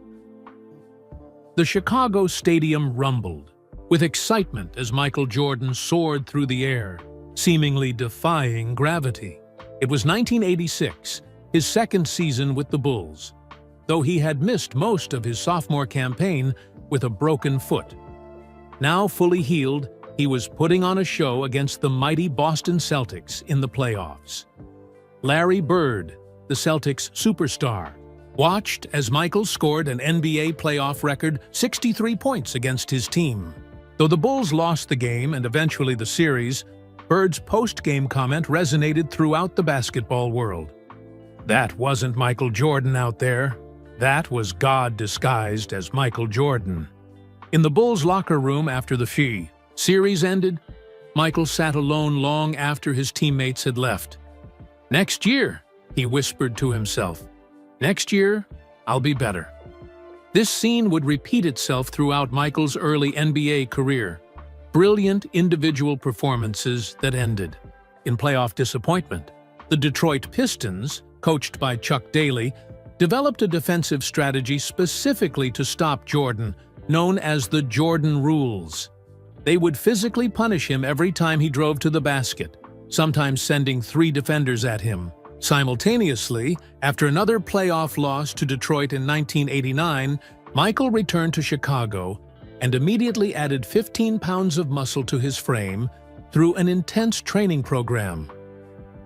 The Chicago Stadium rumbled with excitement as Michael Jordan soared through the air, seemingly defying gravity. It was 1986, his second season with the Bulls, though he had missed most of his sophomore campaign with a broken foot. Now fully healed, he was putting on a show against the mighty Boston Celtics in the playoffs. Larry Bird, the Celtics superstar, watched as Michael scored an NBA playoff record 63 points against his team. Though the Bulls lost the game and eventually the series, Bird's post-game comment resonated throughout the basketball world. "That wasn't Michael Jordan out there. That was God disguised as Michael Jordan." In the Bulls' locker room after the series ended, Michael sat alone long after his teammates had left. "Next year," he whispered to himself. "Next year, I'll be better." This scene would repeat itself throughout Michael's early NBA career. Brilliant individual performances that ended in playoff disappointment. The Detroit Pistons, coached by Chuck Daly, developed a defensive strategy specifically to stop Jordan, known as the Jordan Rules. They would physically punish him every time he drove to the basket, sometimes sending 3 defenders at him. Simultaneously, after another playoff loss to Detroit in 1989, Michael returned to Chicago and immediately added 15 pounds of muscle to his frame through an intense training program.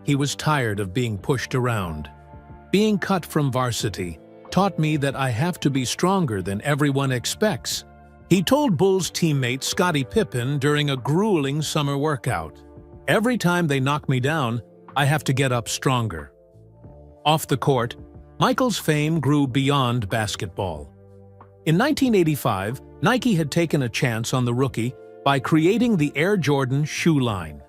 He was tired of being pushed around. Being cut from varsity taught me that I have to be stronger than everyone expects, he told Bulls teammate Scottie Pippen during a grueling summer workout. "Every time they knock me down, I have to get up stronger." Off the court, Michael's fame grew beyond basketball. In 1985, Nike had taken a chance on the rookie by creating the Air Jordan shoe line.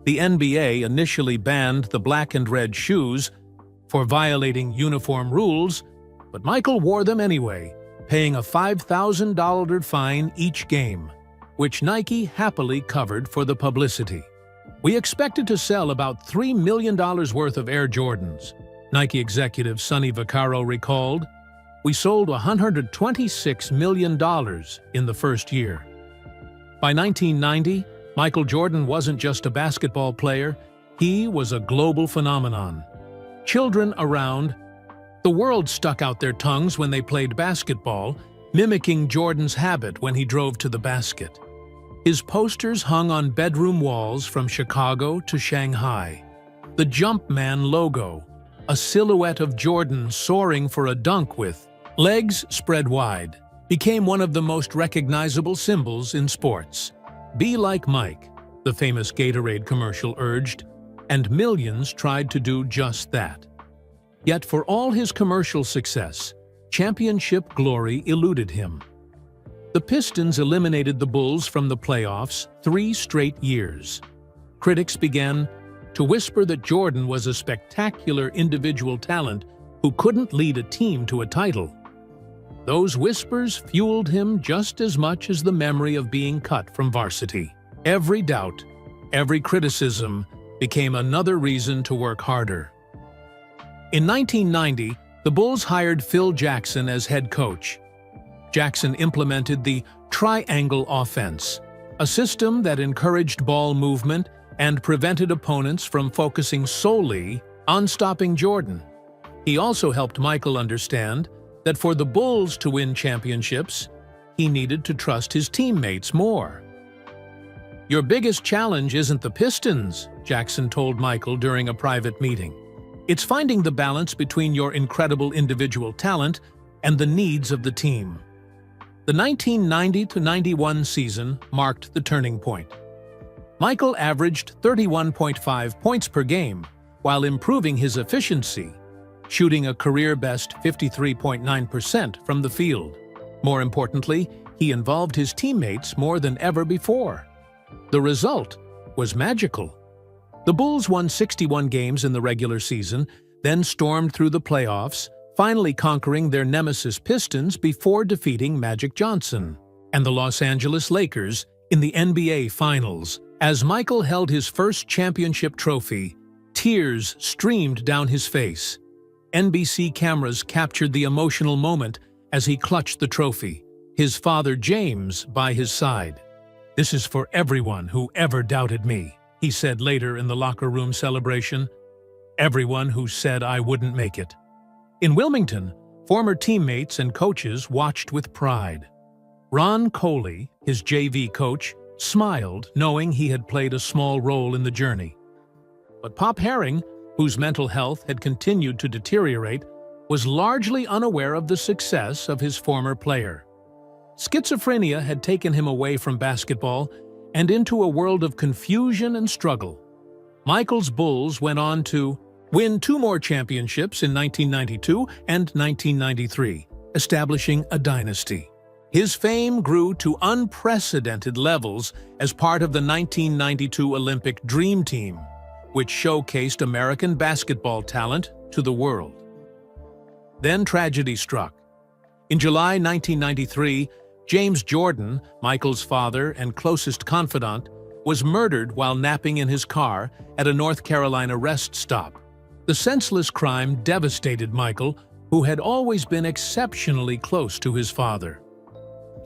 The NBA initially banned the black and red shoes for violating uniform rules, but Michael wore them anyway, paying a $5,000 fine each game, which Nike happily covered for the publicity. "We expected to sell about $3 million worth of Air Jordans," Nike executive Sonny Vaccaro recalled. "We sold $126 million in the first year." By 1990, Michael Jordan wasn't just a basketball player, he was a global phenomenon. Children around the world stuck out their tongues when they played basketball, mimicking Jordan's habit when he drove to the basket. His posters hung on bedroom walls from Chicago to Shanghai. The Jumpman logo, a silhouette of Jordan soaring for a dunk with legs spread wide, became one of the most recognizable symbols in sports. "Be like Mike," the famous Gatorade commercial urged, and millions tried to do just that. Yet for all his commercial success, championship glory eluded him. The Pistons eliminated the Bulls from the playoffs 3 straight years. Critics began to whisper that Jordan was a spectacular individual talent who couldn't lead a team to a title. Those whispers fueled him just as much as the memory of being cut from varsity. Every doubt, every criticism became another reason to work harder. In 1990, the Bulls hired Phil Jackson as head coach. Jackson implemented the triangle offense, a system that encouraged ball movement and prevented opponents from focusing solely on stopping Jordan. He also helped Michael understand that for the Bulls to win championships, he needed to trust his teammates more. "Your biggest challenge isn't the Pistons," Jackson told Michael during a private meeting. "It's finding the balance between your incredible individual talent and the needs of the team." The 1990-91 season marked the turning point. Michael averaged 31.5 points per game while improving his efficiency, shooting a career-best 53.9% from the field. More importantly, he involved his teammates more than ever before. The result was magical. The Bulls won 61 games in the regular season, then stormed through the playoffs, finally conquering their nemesis Pistons before defeating Magic Johnson and the Los Angeles Lakers in the NBA Finals. As Michael held his first championship trophy, tears streamed down his face. NBC cameras captured the emotional moment as he clutched the trophy, his father James by his side. "This is for everyone who ever doubted me," he said later in the locker room celebration. "Everyone who said I wouldn't make it." In Wilmington, former teammates and coaches watched with pride. Ron Coley, his JV coach, smiled knowing he had played a small role in the journey. But Pop Herring, whose mental health had continued to deteriorate, was largely unaware of the success of his former player. Schizophrenia had taken him away from basketball and into a world of confusion and struggle. Michael's Bulls went on to win 2 more championships in 1992 and 1993, establishing a dynasty. His fame grew to unprecedented levels as part of the 1992 Olympic Dream Team, which showcased American basketball talent to the world. Then tragedy struck. In July 1993, James Jordan, Michael's father and closest confidant, was murdered while napping in his car at a North Carolina rest stop. The senseless crime devastated Michael, who had always been exceptionally close to his father.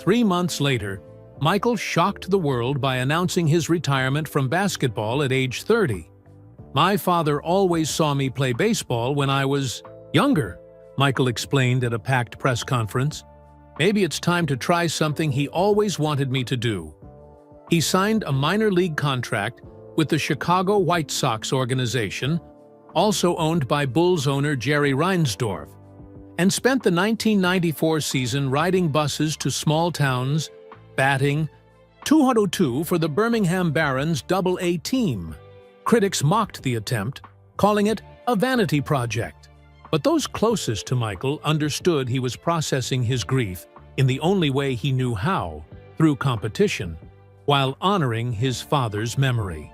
3 months later, Michael shocked the world by announcing his retirement from basketball at age 30. "My father always saw me play baseball when I was younger," Michael explained at a packed press conference. "Maybe it's time to try something he always wanted me to do." He signed a minor league contract with the Chicago White Sox organization, also owned by Bulls owner Jerry Reinsdorf, and spent the 1994 season riding buses to small towns, batting .202 for the Birmingham Barons Double-A team. Critics mocked the attempt, calling it a vanity project. But those closest to Michael understood he was processing his grief in the only way he knew how, through competition, while honoring his father's memory.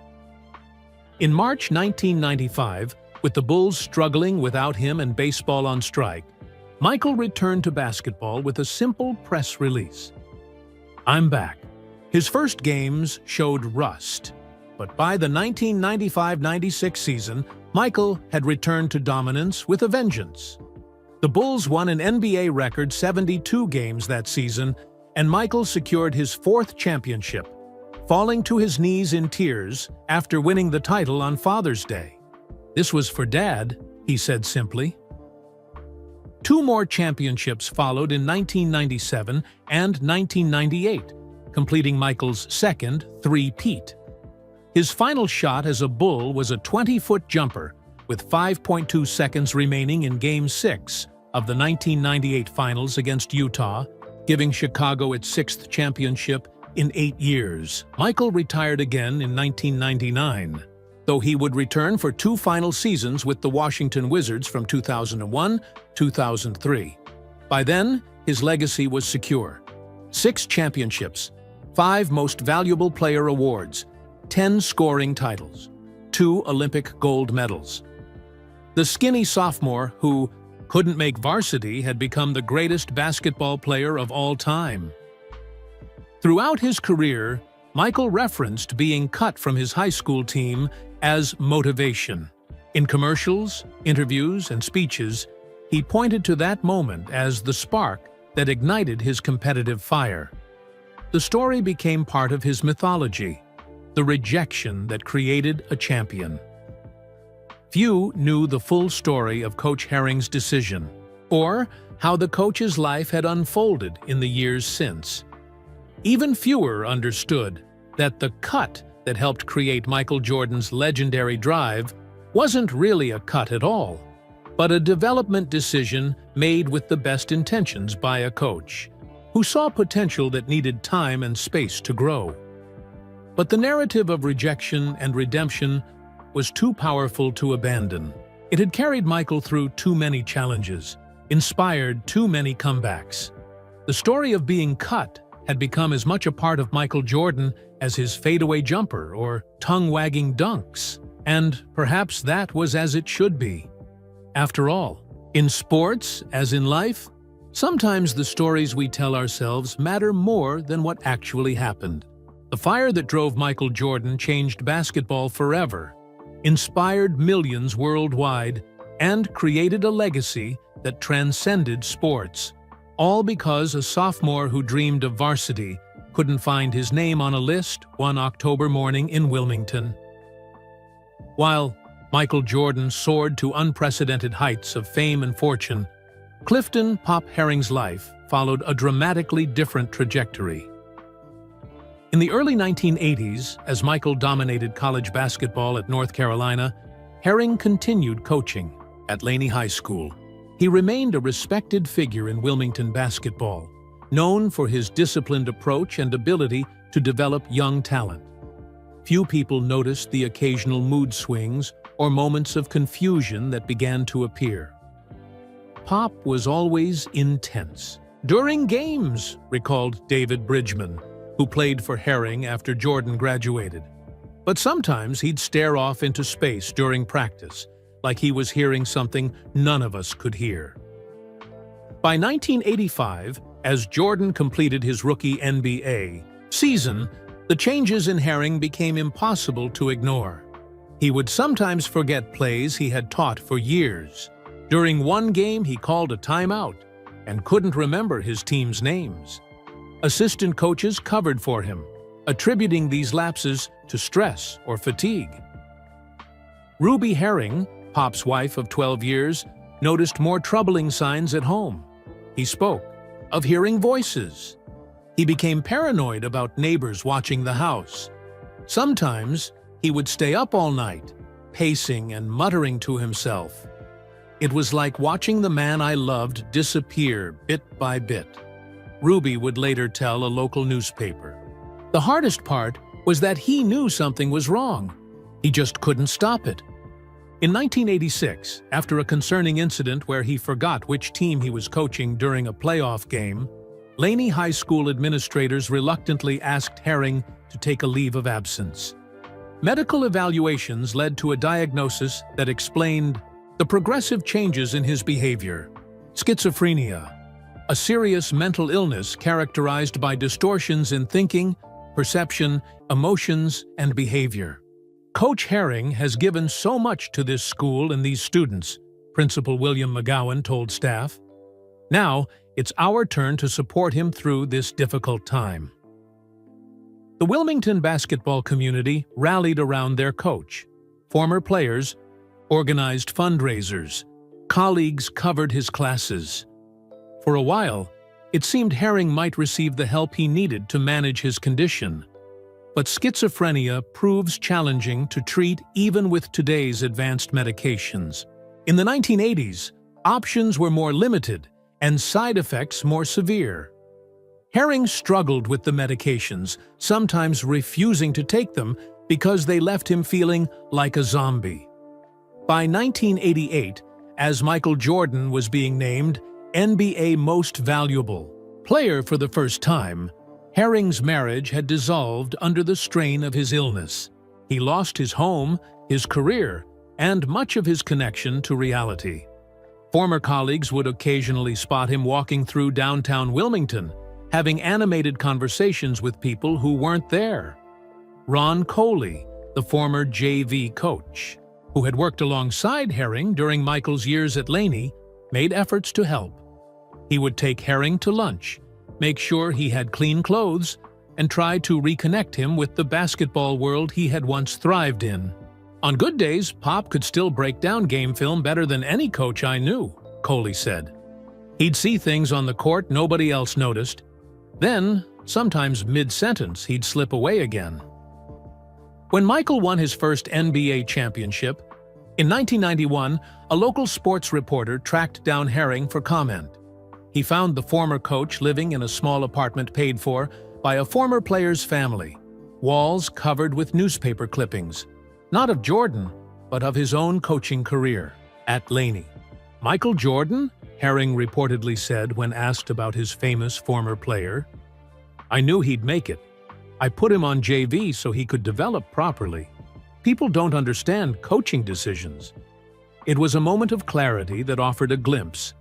In March 1995, with the Bulls struggling without him and baseball on strike, Michael returned to basketball with a simple press release. "I'm back." His first games showed rust, but by the 1995-96 season, Michael had returned to dominance with a vengeance. The Bulls won an NBA record 72 games that season, and Michael secured his 4th championship, falling to his knees in tears after winning the title on Father's Day. "This was for Dad," he said simply. 2 more championships followed in 1997 and 1998, completing Michael's second three-peat. His final shot as a Bull was a 20-foot jumper, with 5.2 seconds remaining in Game 6 of the 1998 Finals against Utah, giving Chicago its 6th championship in 8 years. Michael retired again in 1999, though he would return for 2 final seasons with the Washington Wizards from 2001-2003. By then, his legacy was secure. 6 championships, 5 Most Valuable Player awards, 10 scoring titles, 2 Olympic gold medals. The skinny sophomore who couldn't make varsity had become the greatest basketball player of all time. Throughout his career, Michael referenced being cut from his high school team as motivation. In commercials, interviews, and speeches, he pointed to that moment as the spark that ignited his competitive fire. The story became part of his mythology, the rejection that created a champion. Few knew the full story of Coach Herring's decision, or how the coach's life had unfolded in the years since. Even fewer understood that the cut that helped create Michael Jordan's legendary drive wasn't really a cut at all, but a development decision made with the best intentions by a coach, who saw potential that needed time and space to grow. But the narrative of rejection and redemption was too powerful to abandon. It had carried Michael through too many challenges, inspired too many comebacks. The story of being cut had become as much a part of Michael Jordan as his fadeaway jumper or tongue-wagging dunks, and perhaps that was as it should be. After all, in sports, as in life, sometimes the stories we tell ourselves matter more than what actually happened. The fire that drove Michael Jordan changed basketball forever, inspired millions worldwide, and created a legacy that transcended sports. All because a sophomore who dreamed of varsity couldn't find his name on a list one October morning in Wilmington. While Michael Jordan soared to unprecedented heights of fame and fortune, Clifton "Pop" Herring's life followed a dramatically different trajectory. In the early 1980s, as Michael dominated college basketball at North Carolina, Herring continued coaching at Laney High School. He remained a respected figure in Wilmington basketball, known for his disciplined approach and ability to develop young talent. Few people noticed the occasional mood swings or moments of confusion that began to appear. Pop was always intense, During games, recalled David Bridgman, who played for Herring after Jordan graduated. But sometimes he'd stare off into space during practice, like he was hearing something none of us could hear. By 1985, as Jordan completed his rookie NBA season, the changes in Herring became impossible to ignore. He would sometimes forget plays he had taught for years. During one game, he called a timeout and couldn't remember his team's names. Assistant coaches covered for him, attributing these lapses to stress or fatigue. Ruby Herring, Pop's wife of 12 years, noticed more troubling signs at home. He spoke of hearing voices. He became paranoid about neighbors watching the house. Sometimes he would stay up all night, pacing and muttering to himself. It was like watching the man I loved disappear bit by bit, Ruby would later tell a local newspaper. The hardest part was that he knew something was wrong. He just couldn't stop it. In 1986, after a concerning incident where he forgot which team he was coaching during a playoff game, Laney High School administrators reluctantly asked Herring to take a leave of absence. Medical evaluations led to a diagnosis that explained the progressive changes in his behavior: schizophrenia, a serious mental illness characterized by distortions in thinking, perception, emotions, and behavior. Coach Herring has given so much to this school and these students, Principal William McGowan told staff. Now, it's our turn to support him through this difficult time. The Wilmington basketball community rallied around their coach. Former players organized fundraisers. Colleagues covered his classes. For a while, it seemed Herring might receive the help he needed to manage his condition. But schizophrenia proves challenging to treat even with today's advanced medications. In the 1980s, options were more limited and side effects more severe. Herring struggled with the medications, sometimes refusing to take them because they left him feeling like a zombie. By 1988, as Michael Jordan was being named NBA Most Valuable Player for the first time, Herring's marriage had dissolved under the strain of his illness. He lost his home, his career, and much of his connection to reality. Former colleagues would occasionally spot him walking through downtown Wilmington, having animated conversations with people who weren't there. Ron Coley, the former JV coach, who had worked alongside Herring during Michael's years at Laney, made efforts to help. He would take Herring to lunch, make sure he had clean clothes, and try to reconnect him with the basketball world he had once thrived in. On good days, Pop could still break down game film better than any coach I knew, Coley said. He'd see things on the court nobody else noticed. Then, sometimes mid-sentence, he'd slip away again. When Michael won his first NBA championship, in 1991, a local sports reporter tracked down Herring for comment. He found the former coach living in a small apartment paid for by a former player's family, walls covered with newspaper clippings, not of Jordan, but of his own coaching career at Laney. Michael Jordan? Herring reportedly said when asked about his famous former player. I knew he'd make it. I put him on JV so he could develop properly. People don't understand coaching decisions. It was a moment of clarity that offered a glimpse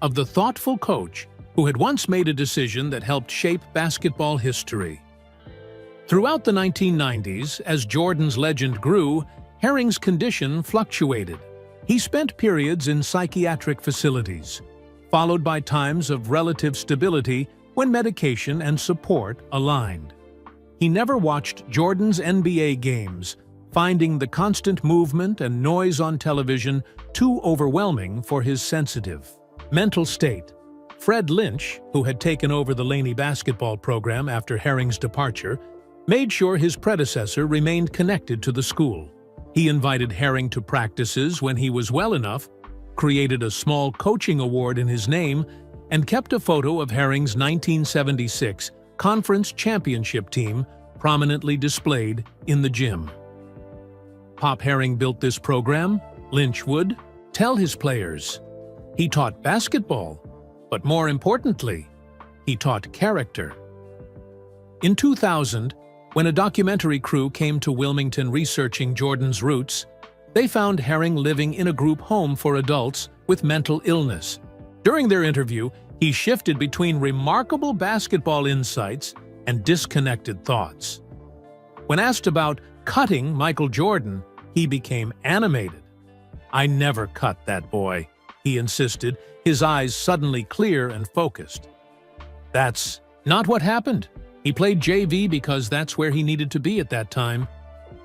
of the thoughtful coach who had once made a decision that helped shape basketball history. Throughout the 1990s, as Jordan's legend grew, Herring's condition fluctuated. He spent periods in psychiatric facilities, followed by times of relative stability when medication and support aligned. He never watched Jordan's NBA games, finding the constant movement and noise on television too overwhelming for his sensitive mental state. Fred Lynch, who had taken over the Laney basketball program after Herring's departure, made sure his predecessor remained connected to the school. He invited Herring to practices when he was well enough, created a small coaching award in his name, and kept a photo of Herring's 1976 conference championship team prominently displayed in the gym. Pop Herring built this program, Lynch would tell his players. He taught basketball, but more importantly, he taught character. In 2000, when a documentary crew came to Wilmington researching Jordan's roots, they found Herring living in a group home for adults with mental illness. During their interview, he shifted between remarkable basketball insights and disconnected thoughts. When asked about cutting Michael Jordan, he became animated. "I never cut that boy," he insisted, his eyes suddenly clear and focused. "That's not what happened. He played JV because that's where he needed to be at that time.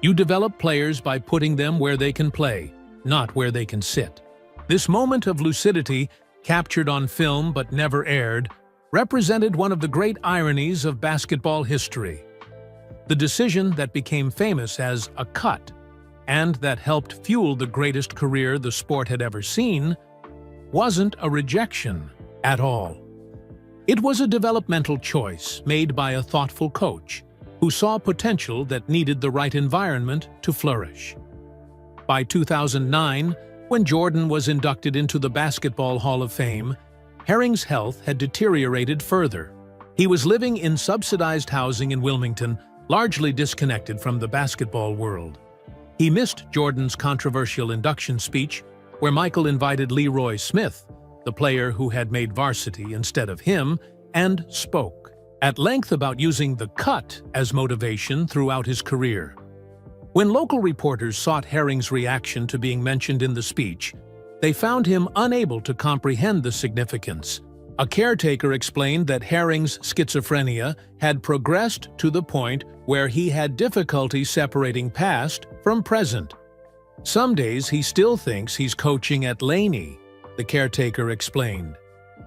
You develop players by putting them where they can play, not where they can sit." This moment of lucidity, captured on film but never aired, represented one of the great ironies of basketball history. The decision that became famous as a cut, and that helped fuel the greatest career the sport had ever seen, wasn't a rejection at all. It was a developmental choice made by a thoughtful coach who saw potential that needed the right environment to flourish. By 2009, when Jordan was inducted into the Basketball Hall of Fame, Herring's health had deteriorated further. He was living in subsidized housing in Wilmington, largely disconnected from the basketball world. He missed Jordan's controversial induction speech, where Michael invited Leroy Smith, the player who had made varsity instead of him, and spoke at length about using the cut as motivation throughout his career. When local reporters sought Herring's reaction to being mentioned in the speech, they found him unable to comprehend the significance. A caretaker explained that Herring's schizophrenia had progressed to the point where he had difficulty separating past from present. "Some days he still thinks he's coaching at Laney," the caretaker explained.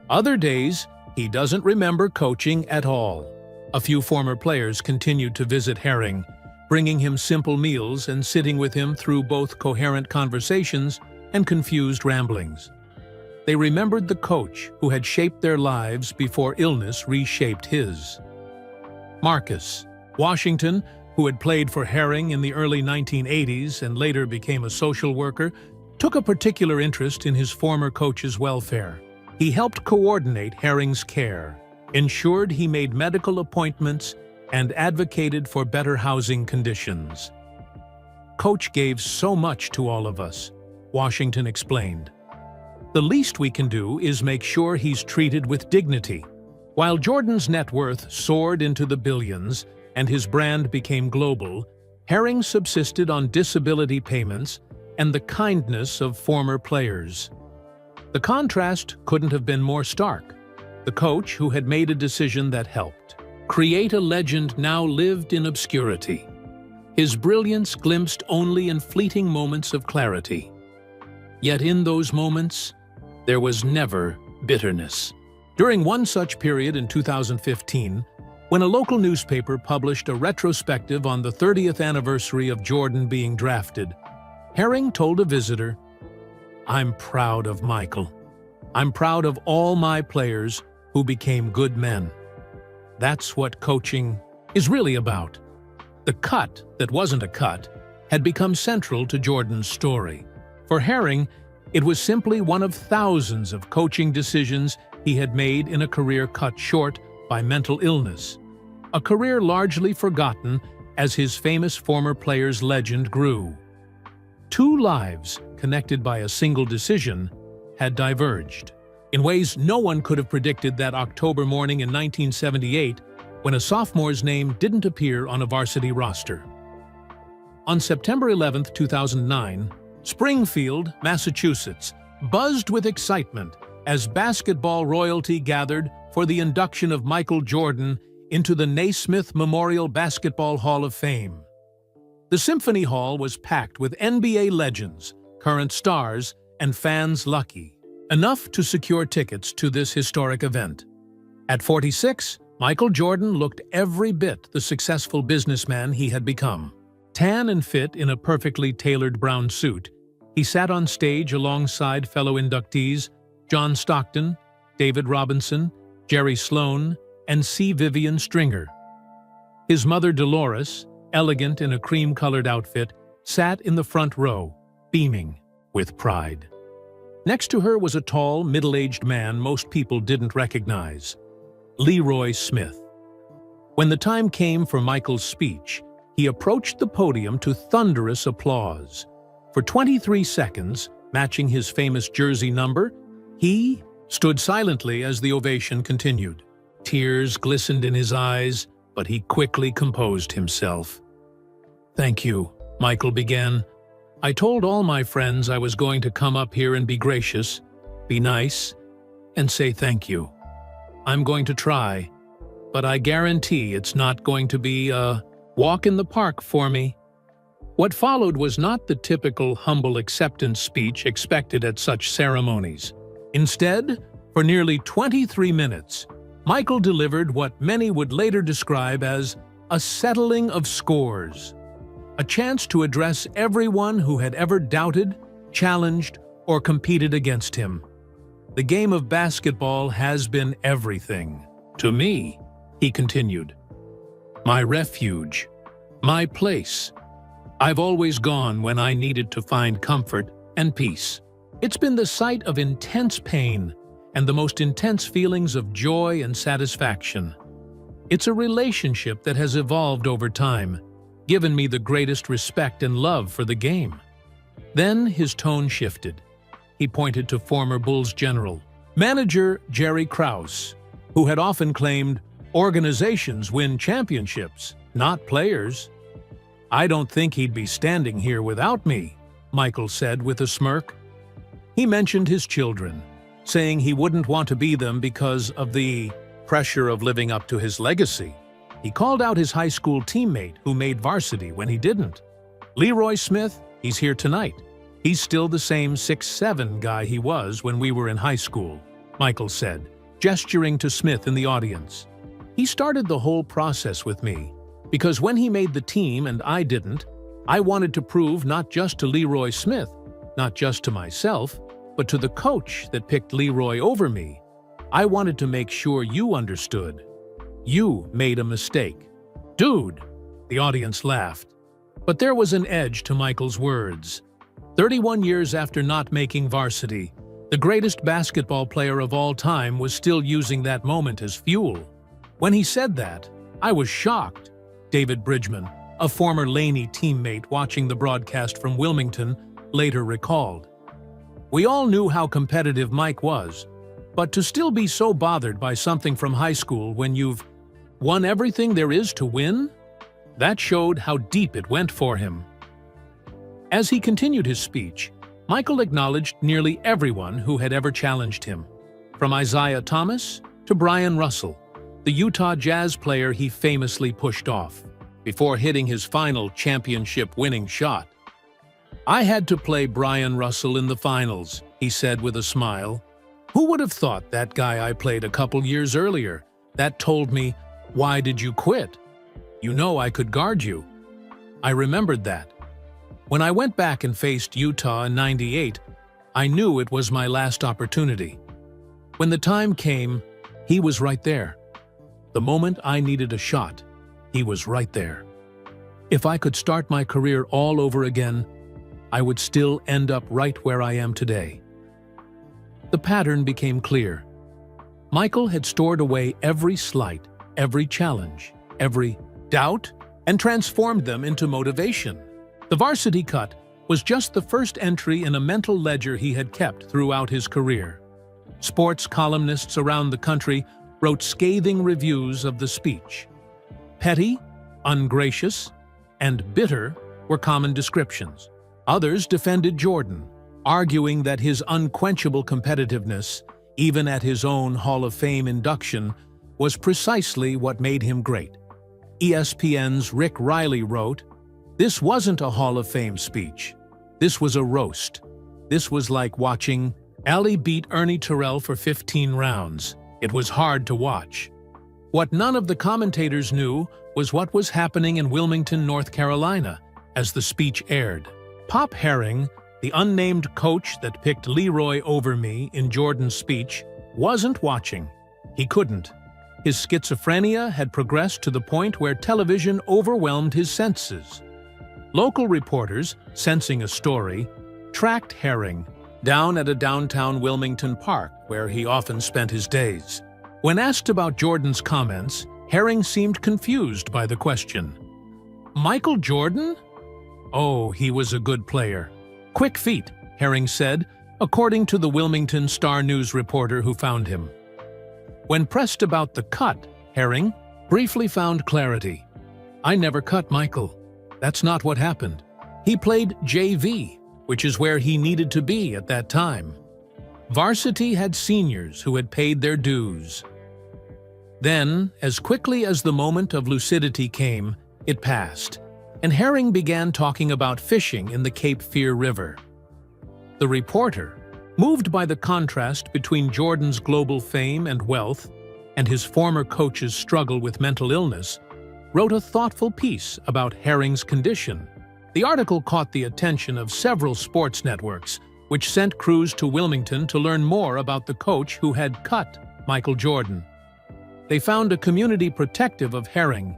"Other days, he doesn't remember coaching at all." A few former players continued to visit Herring, bringing him simple meals and sitting with him through both coherent conversations and confused ramblings. They remembered the coach who had shaped their lives before illness reshaped his. Marcus Washington, who had played for Herring in the early 1980s and later became a social worker, took a particular interest in his former coach's welfare. He helped coordinate Herring's care, ensured he made medical appointments, and advocated for better housing conditions. "Coach gave so much to all of us," Washington explained. "The least we can do is make sure he's treated with dignity." While Jordan's net worth soared into the billions and his brand became global, Herring subsisted on disability payments and the kindness of former players. The contrast couldn't have been more stark. The coach who had made a decision that helped create a legend now lived in obscurity. His brilliance glimpsed only in fleeting moments of clarity. Yet in those moments, there was never bitterness. During one such period in 2015, when a local newspaper published a retrospective on the 30th anniversary of Jordan being drafted, Herring told a visitor, "I'm proud of Michael. I'm proud of all my players who became good men." That's what coaching is really about. The cut that wasn't a cut had become central to Jordan's story. For Herring, it was simply one of thousands of coaching decisions he had made in a career cut short by mental illness, a career largely forgotten as his famous former player's legend grew. Two lives, connected by a single decision, had diverged in ways no one could have predicted that October morning in 1978, when a sophomore's name didn't appear on a varsity roster. On September 11, 2009, Springfield, Massachusetts, buzzed with excitement as basketball royalty gathered for the induction of Michael Jordan into the Naismith Memorial Basketball Hall of Fame. The Symphony Hall was packed with NBA legends, current stars, and fans lucky enough to secure tickets to this historic event. At 46, Michael Jordan looked every bit the successful businessman he had become. Tan and fit in a perfectly tailored brown suit, he sat on stage alongside fellow inductees John Stockton, David Robinson, Jerry Sloan, and C. Vivian Stringer. His mother Dolores, elegant in a cream-colored outfit, sat in the front row, beaming with pride. Next to her was a tall, middle-aged man most people didn't recognize. Leroy Smith. When the time came for Michael's speech, he approached the podium to thunderous applause. For 23 seconds, matching his famous jersey number, he stood silently as the ovation continued. Tears glistened in his eyes, but he quickly composed himself. "Thank you," Michael began. "I told all my friends I was going to come up here and be gracious, be nice, and say thank you. I'm going to try, but I guarantee it's not going to be a walk in the park for me." What followed was not the typical humble acceptance speech expected at such ceremonies. Instead, for nearly 23 minutes, Michael delivered what many would later describe as a settling of scores, a chance to address everyone who had ever doubted, challenged, or competed against him. "The game of basketball has been everything to me," he continued. "My refuge, my place. I've always gone when I needed to find comfort and peace. It's been the site of intense pain and the most intense feelings of joy and satisfaction. It's a relationship that has evolved over time, given me the greatest respect and love for the game." Then his tone shifted. He pointed to former Bulls general, manager Jerry Krause, who had often claimed, "Organizations win championships, not players." "I don't think he'd be standing here without me," Michael said with a smirk. He mentioned his children, saying he wouldn't want to be them because of the pressure of living up to his legacy. He called out his high school teammate who made varsity when he didn't. "Leroy Smith, he's here tonight. He's still the same 6'7" guy he was when we were in high school," Michael said, gesturing to Smith in the audience. "He started the whole process with me, because when he made the team and I didn't, I wanted to prove not just to Leroy Smith, not just to myself, but to the coach that picked Leroy over me. I wanted to make sure you understood. You made a mistake." "Dude!" The audience laughed. But there was an edge to Michael's words. 31 years after not making varsity, the greatest basketball player of all time was still using that moment as fuel. "When he said that, I was shocked," David Bridgman, a former Laney teammate watching the broadcast from Wilmington, later recalled. "We all knew how competitive Mike was, but to still be so bothered by something from high school when you've won everything there is to win? That showed how deep it went for him." As he continued his speech, Michael acknowledged nearly everyone who had ever challenged him, from Isaiah Thomas to Brian Russell, the Utah Jazz player he famously pushed off, before hitting his final championship-winning shot. "I had to play Brian Russell in the finals," he said with a smile. "Who would have thought that guy I played a couple years earlier, that told me, 'Why did you quit? You know I could guard you.' I remembered that. When I went back and faced Utah in '98, I knew it was my last opportunity. When the time came, he was right there. The moment I needed a shot, he was right there. If I could start my career all over again, I would still end up right where I am today." The pattern became clear. Michael had stored away every slight, every challenge, every doubt, and transformed them into motivation. The varsity cut was just the first entry in a mental ledger he had kept throughout his career. Sports columnists around the country wrote scathing reviews of the speech. Petty, ungracious, and bitter were common descriptions. Others defended Jordan, arguing that his unquenchable competitiveness, even at his own Hall of Fame induction, was precisely what made him great. ESPN's Rick Riley wrote, "This wasn't a Hall of Fame speech. This was a roast. This was like watching Ali beat Ernie Terrell for 15 rounds. It was hard to watch." What none of the commentators knew was what was happening in Wilmington, North Carolina, as the speech aired. Pop Herring, the unnamed coach that picked Leroy over me in Jordan's speech, wasn't watching. He couldn't. His schizophrenia had progressed to the point where television overwhelmed his senses. Local reporters, sensing a story, tracked Herring down at a downtown Wilmington park where he often spent his days. When asked about Jordan's comments, Herring seemed confused by the question. Michael Jordan? Oh, he was a good player. Quick feet, Herring said, according to the Wilmington Star News reporter who found him. When pressed about the cut, Herring briefly found clarity. I never cut Michael. That's not what happened. He played JV, which is where he needed to be at that time. Varsity had seniors who had paid their dues. Then, as quickly as the moment of lucidity came, it passed, and Herring began talking about fishing in the Cape Fear River. The reporter, moved by the contrast between Jordan's global fame and wealth and his former coach's struggle with mental illness, wrote a thoughtful piece about Herring's condition. The article caught the attention of several sports networks, which sent crews to Wilmington to learn more about the coach who had cut Michael Jordan. They found a community protective of Herring.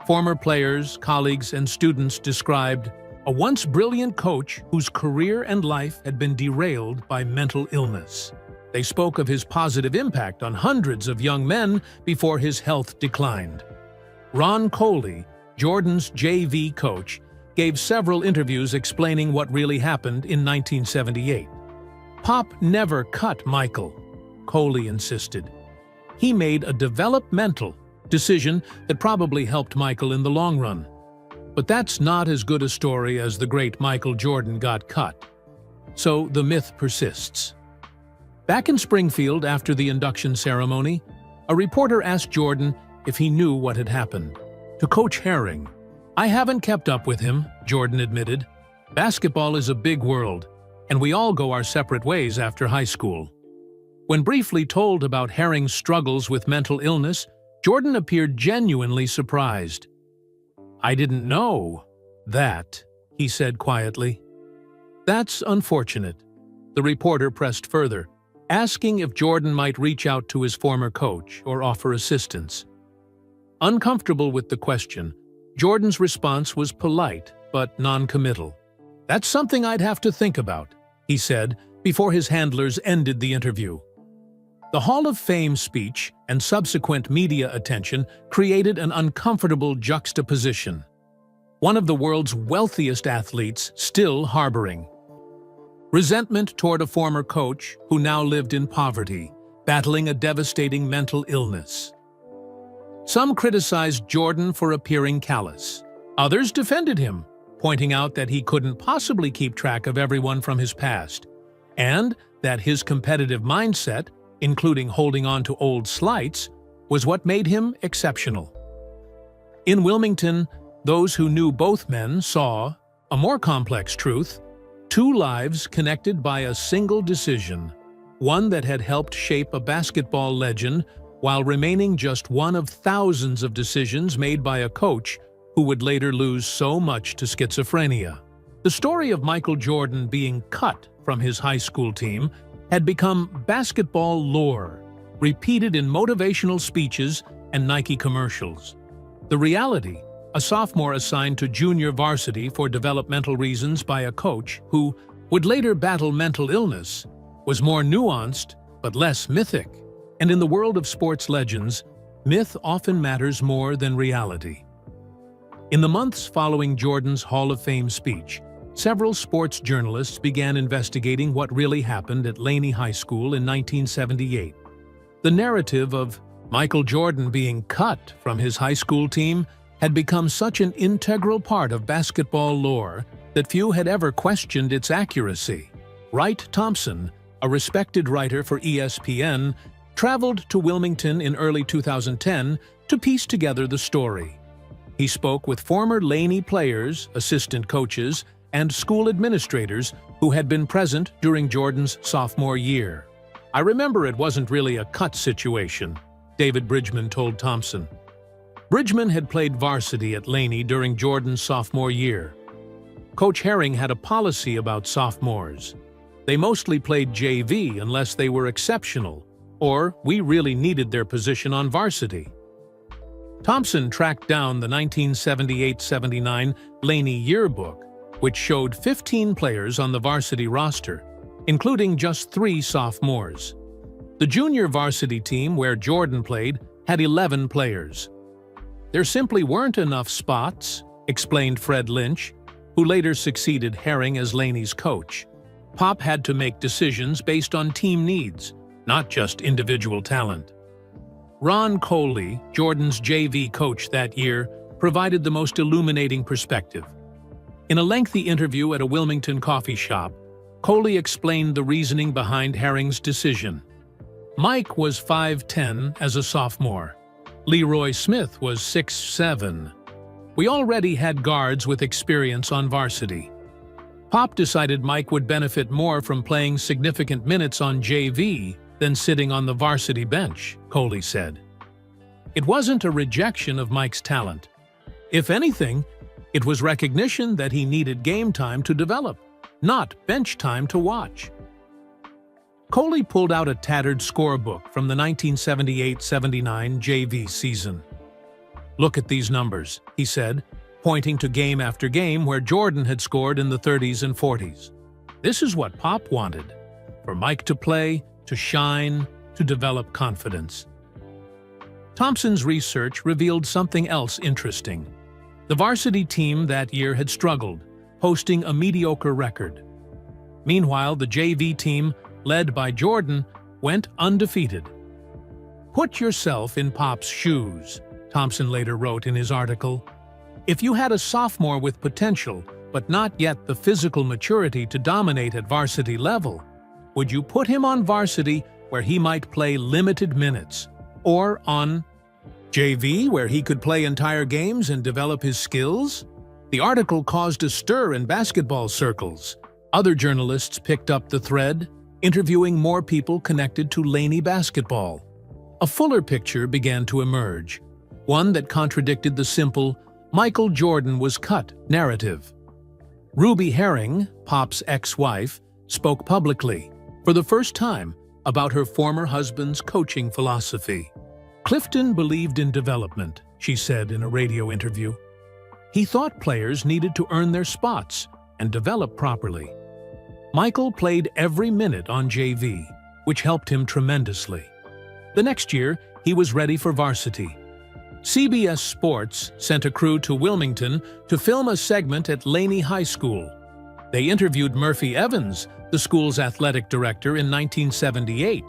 Former players, colleagues, and students described a once brilliant coach whose career and life had been derailed by mental illness. They spoke of his positive impact on hundreds of young men before his health declined. Ron Coley, Jordan's JV coach, gave several interviews explaining what really happened in 1978. Pop never cut Michael, Coley insisted. He made a developmental decision that probably helped Michael in the long run. But that's not as good a story as the great Michael Jordan got cut. So the myth persists. Back in Springfield after the induction ceremony, a reporter asked Jordan if he knew what had happened. To Coach Herring, I haven't kept up with him, Jordan admitted. Basketball is a big world, and we all go our separate ways after high school. When briefly told about Herring's struggles with mental illness, Jordan appeared genuinely surprised. I didn't know that, he said quietly. That's unfortunate. The reporter pressed further, asking if Jordan might reach out to his former coach or offer assistance. Uncomfortable with the question, Jordan's response was polite but non-committal. That's something I'd have to think about, he said before his handlers ended the interview. The Hall of Fame speech and subsequent media attention created an uncomfortable juxtaposition. One of the world's wealthiest athletes still harboring resentment toward a former coach who now lived in poverty, battling a devastating mental illness. Some criticized Jordan for appearing callous. Others defended him, pointing out that he couldn't possibly keep track of everyone from his past, and that his competitive mindset, including holding on to old slights, was what made him exceptional. In Wilmington, those who knew both men saw a more complex truth: two lives connected by a single decision, one that had helped shape a basketball legend while remaining just one of thousands of decisions made by a coach who would later lose so much to schizophrenia. The story of Michael Jordan being cut from his high school team had become basketball lore, repeated in motivational speeches and Nike commercials. The reality, a sophomore assigned to junior varsity for developmental reasons by a coach who would later battle mental illness, was more nuanced but less mythic. And in the world of sports legends, myth often matters more than reality. In the months following Jordan's Hall of Fame speech, several sports journalists began investigating what really happened at Laney High School in 1978. The narrative of Michael Jordan being cut from his high school team had become such an integral part of basketball lore that few had ever questioned its accuracy. Wright Thompson, a respected writer for ESPN, traveled to Wilmington in early 2010 to piece together the story. He spoke with former Laney players, assistant coaches, and school administrators who had been present during Jordan's sophomore year. I remember it wasn't really a cut situation, David Bridgman told Thompson. Bridgman had played varsity at Laney during Jordan's sophomore year. Coach Herring had a policy about sophomores. They mostly played JV unless they were exceptional, or we really needed their position on varsity. Thompson tracked down the 1978-79 Laney yearbook, which showed 15 players on the varsity roster, including just 3 sophomores. The junior varsity team where Jordan played had 11 players. There simply weren't enough spots, explained Fred Lynch, who later succeeded Herring as Laney's coach. Pop had to make decisions based on team needs, not just individual talent. Ron Coley, Jordan's JV coach that year, provided the most illuminating perspective. In a lengthy interview at a Wilmington coffee shop, Coley explained the reasoning behind Herring's decision. Mike was 5'10" as a sophomore. Leroy Smith was 6'7". We already had guards with experience on varsity. Pop decided Mike would benefit more from playing significant minutes on JV than sitting on the varsity bench, Coley said. It wasn't a rejection of Mike's talent. If anything, it was recognition that he needed game time to develop, not bench time to watch. Coley pulled out a tattered scorebook from the 1978-79 JV season. "Look at these numbers," he said, pointing to game after game where Jordan had scored in the 30s and 40s. This is what Pop wanted, for Mike to play, to shine, to develop confidence. Thompson's research revealed something else interesting. The varsity team that year had struggled, posting a mediocre record. Meanwhile, the JV team, led by Jordan, went undefeated. "Put yourself in Pop's shoes," Thompson later wrote in his article. "If you had a sophomore with potential, but not yet the physical maturity to dominate at varsity level, would you put him on varsity where he might play limited minutes, or on JV where he could play entire games and develop his skills?" The article caused a stir in basketball circles. Other journalists picked up the thread, interviewing more people connected to Laney basketball. A fuller picture began to emerge, one that contradicted the simple "Michael Jordan was cut" narrative. Ruby Herring, Pop's ex-wife, spoke publicly, for the first time, about her former husband's coaching philosophy. "Clifton believed in development," she said in a radio interview. "He thought players needed to earn their spots and develop properly. Michael played every minute on JV, which helped him tremendously. The next year, he was ready for varsity. CBS Sports sent a crew to Wilmington to film a segment at Laney High School. They interviewed Murphy Evans, the school's athletic director, in 1978.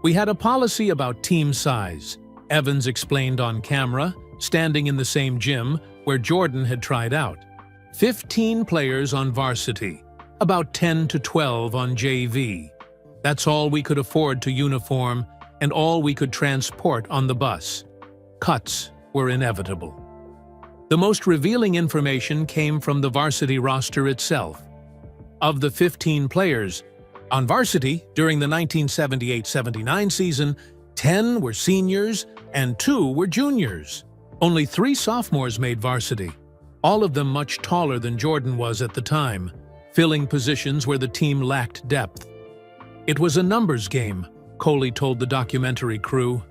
"We had a policy about team size," Evans explained on camera, standing in the same gym where Jordan had tried out. 15 players on varsity, about 10 to 12 on JV. That's all we could afford to uniform and all we could transport on the bus. Cuts were inevitable. The most revealing information came from the varsity roster itself. Of the 15 players on varsity during the 1978-79 season, 10 were seniors and 2 were juniors. Only 3 sophomores made varsity, all of them much taller than Jordan was at the time, filling positions where the team lacked depth. "It was a numbers game," Coley told the documentary crew.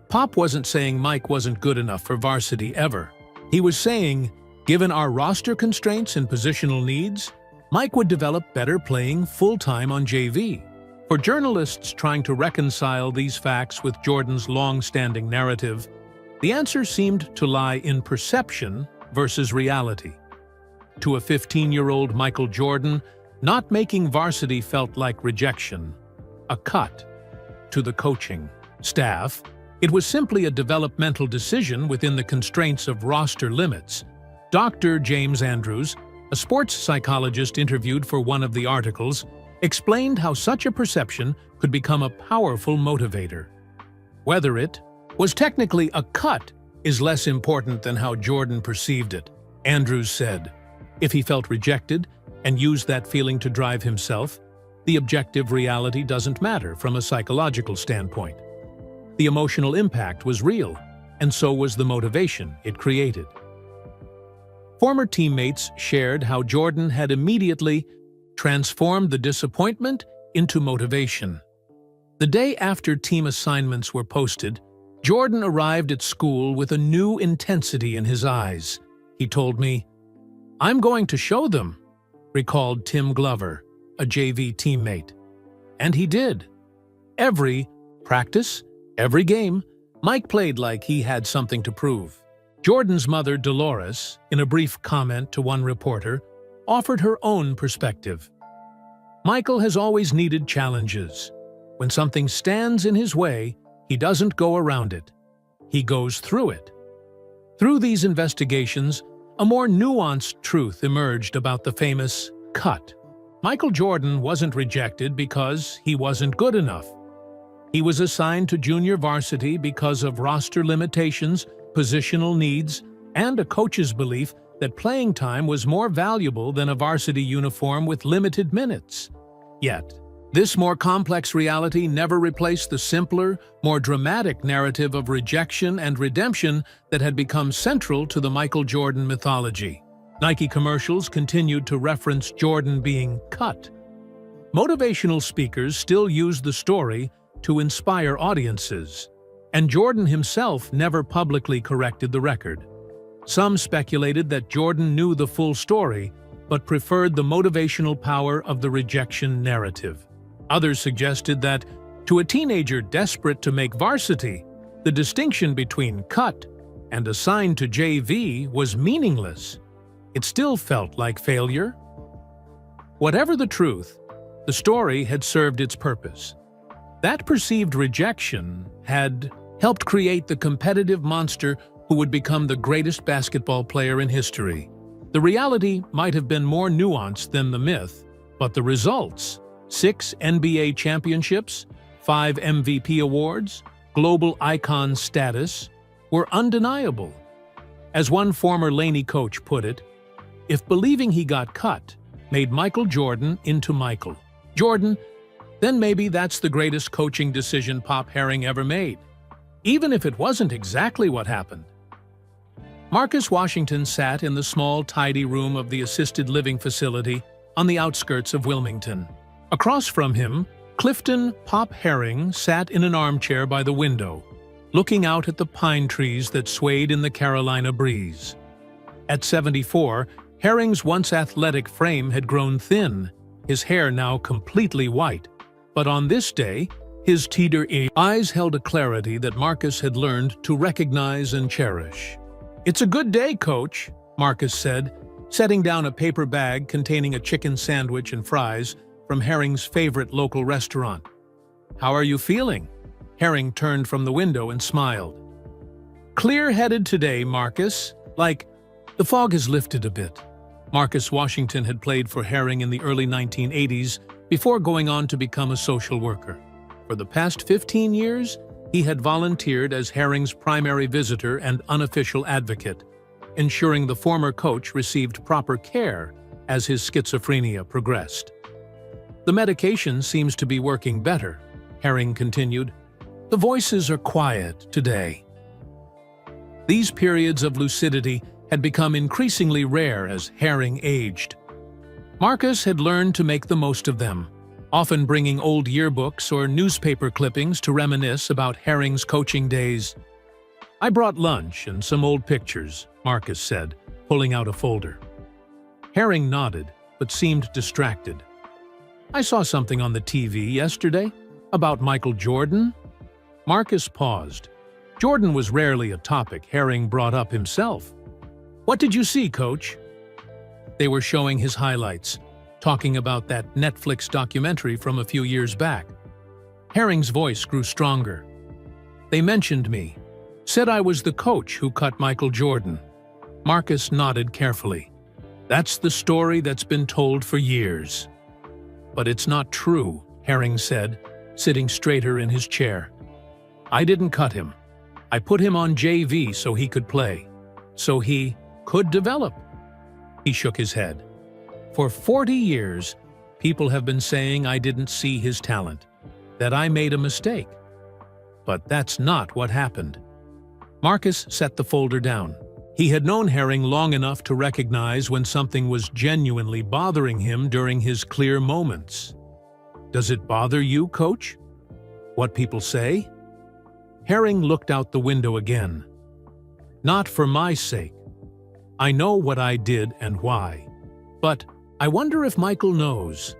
Pop wasn't saying Mike wasn't good enough for varsity ever. He was saying, given our roster constraints and positional needs, Mike would develop better playing full-time on JV. For journalists trying to reconcile these facts with Jordan's long-standing narrative, the answer seemed to lie in perception versus reality. To a 15-year-old Michael Jordan, not making varsity felt like rejection, a cut. To the coaching staff, it was simply a developmental decision within the constraints of roster limits. Dr. James Andrews, a sports psychologist interviewed for one of the articles, explained how such a perception could become a powerful motivator. Whether it was technically a cut is less important than how Jordan perceived it, Andrews said. If he felt rejected and used that feeling to drive himself, the objective reality doesn't matter from a psychological standpoint. The emotional impact was real, and so was the motivation it created. Former teammates shared how Jordan had immediately transformed the disappointment into motivation. The day after team assignments were posted, Jordan arrived at school with a new intensity in his eyes. He told me, "I'm going to show them," recalled Tim Glover, a JV teammate. And he did. Every practice, every game, Mike played like he had something to prove. Jordan's mother, Dolores, in a brief comment to one reporter, offered her own perspective. Michael has always needed challenges. When something stands in his way, he doesn't go around it. He goes through it. Through these investigations, a more nuanced truth emerged about the famous cut. Michael Jordan wasn't rejected because he wasn't good enough. He was assigned to junior varsity because of roster limitations, positional needs, and a coach's belief that playing time was more valuable than a varsity uniform with limited minutes. Yet, this more complex reality never replaced the simpler, more dramatic narrative of rejection and redemption that had become central to the Michael Jordan mythology. Nike commercials continued to reference Jordan being cut. Motivational speakers still used the story to inspire audiences, and Jordan himself never publicly corrected the record. Some speculated that Jordan knew the full story, but preferred the motivational power of the rejection narrative. Others suggested that, to a teenager desperate to make varsity, the distinction between cut and assigned to JV was meaningless. It still felt like failure. Whatever the truth, the story had served its purpose. That perceived rejection had helped create the competitive monster who would become the greatest basketball player in history. The reality might have been more nuanced than the myth, but the results, 6 NBA championships, 5 MVP awards, global icon status, were undeniable. As one former Laney coach put it, if believing he got cut made Michael Jordan into Michael Jordan, then maybe that's the greatest coaching decision Pop Herring ever made, even if it wasn't exactly what happened. Marcus Washington sat in the small, tidy room of the assisted living facility on the outskirts of Wilmington. Across from him, Clifton Pop Herring sat in an armchair by the window, looking out at the pine trees that swayed in the Carolina breeze. At 74, Herring's once athletic frame had grown thin, his hair now completely white. But on this day, his teeter-eyed eyes held a clarity that Marcus had learned to recognize and cherish. "It's a good day, Coach," Marcus said, setting down a paper bag containing a chicken sandwich and fries from Herring's favorite local restaurant. "How are you feeling?" Herring turned from the window and smiled. "Clear-headed today, Marcus. Like, the fog has lifted a bit." Marcus Washington had played for Herring in the early 1980s before going on to become a social worker. For the past 15 years, he had volunteered as Herring's primary visitor and unofficial advocate, ensuring the former coach received proper care as his schizophrenia progressed. "The medication seems to be working better," Herring continued. "The voices are quiet today." These periods of lucidity had become increasingly rare as Herring aged. Marcus had learned to make the most of them, often bringing old yearbooks or newspaper clippings to reminisce about Herring's coaching days. "I brought lunch and some old pictures," Marcus said, pulling out a folder. Herring nodded, but seemed distracted. "I saw something on the TV yesterday about Michael Jordan." Marcus paused. Jordan was rarely a topic Herring brought up himself. "What did you see, Coach?" They were showing his highlights, talking about that Netflix documentary from a few years back. Herring's voice grew stronger. "They mentioned me, said I was the coach who cut Michael Jordan." Marcus nodded carefully. "That's the story that's been told for years." "But it's not true," Herring said, sitting straighter in his chair. "I didn't cut him. I put him on JV so he could play, so he could develop." He shook his head. "For 40 years, people have been saying I didn't see his talent, that I made a mistake. But that's not what happened." Marcus set the folder down. He had known Herring long enough to recognize when something was genuinely bothering him during his clear moments. "Does it bother you, Coach? What people say?" Herring looked out the window again. "Not for my sake. I know what I did and why. But I wonder if Michael knows.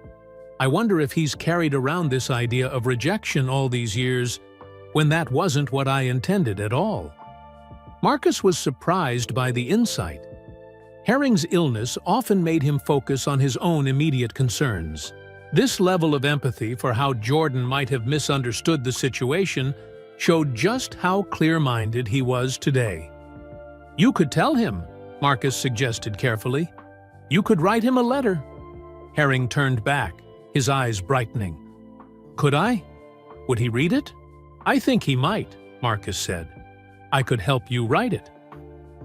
I wonder if he's carried around this idea of rejection all these years when that wasn't what I intended at all. Marcus was surprised by the insight. Herring's illness often made him focus on his own immediate concerns. This level of empathy for how Jordan might have misunderstood the situation showed just how clear-minded he was today. "You could tell him," Marcus suggested carefully. "You could write him a letter." Herring turned back, his eyes brightening. "Could I? Would he read it?" "I think he might," Marcus said. "I could help you write it."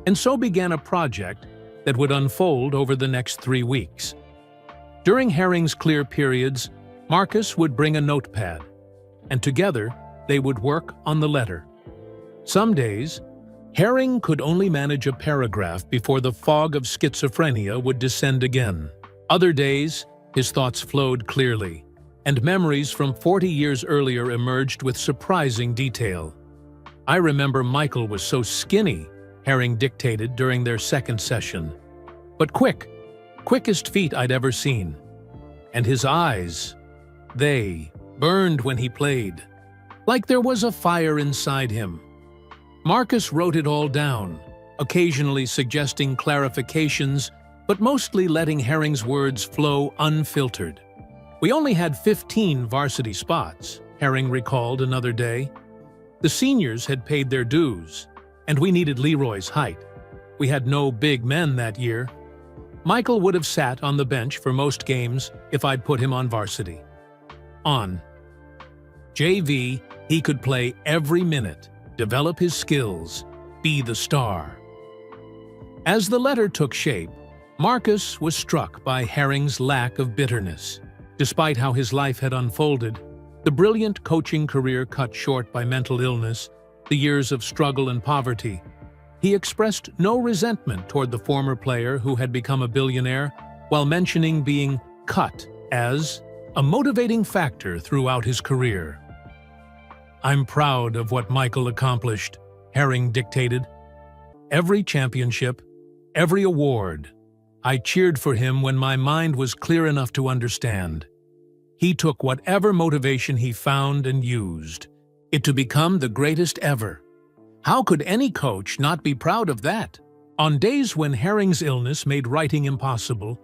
And so began a project that would unfold over the next 3 weeks. During Herring's clear periods, Marcus would bring a notepad, and together they would work on the letter. Some days, Herring could only manage a paragraph before the fog of schizophrenia would descend again. Other days, his thoughts flowed clearly, and memories from 40 years earlier emerged with surprising detail. "I remember Michael was so skinny," Herring dictated during their second session. "But quickest feet I'd ever seen. And his eyes, they burned when he played, like there was a fire inside him." Marcus wrote it all down, occasionally suggesting clarifications, but mostly letting Herring's words flow unfiltered. "We only had 15 varsity spots," Herring recalled another day. "The seniors had paid their dues, and we needed Leroy's height. We had no big men that year. Michael would have sat on the bench for most games if I'd put him on varsity. On JV, he could play every minute, develop his skills, be the star." As the letter took shape, Marcus was struck by Herring's lack of bitterness. Despite how his life had unfolded, the brilliant coaching career cut short by mental illness, the years of struggle and poverty, he expressed no resentment toward the former player who had become a billionaire, while mentioning being cut as a motivating factor throughout his career. "I'm proud of what Michael accomplished," Herring dictated. "Every championship, every award. I cheered for him when my mind was clear enough to understand. He took whatever motivation he found and used it to become the greatest ever. How could any coach not be proud of that?" On days when Herring's illness made writing impossible,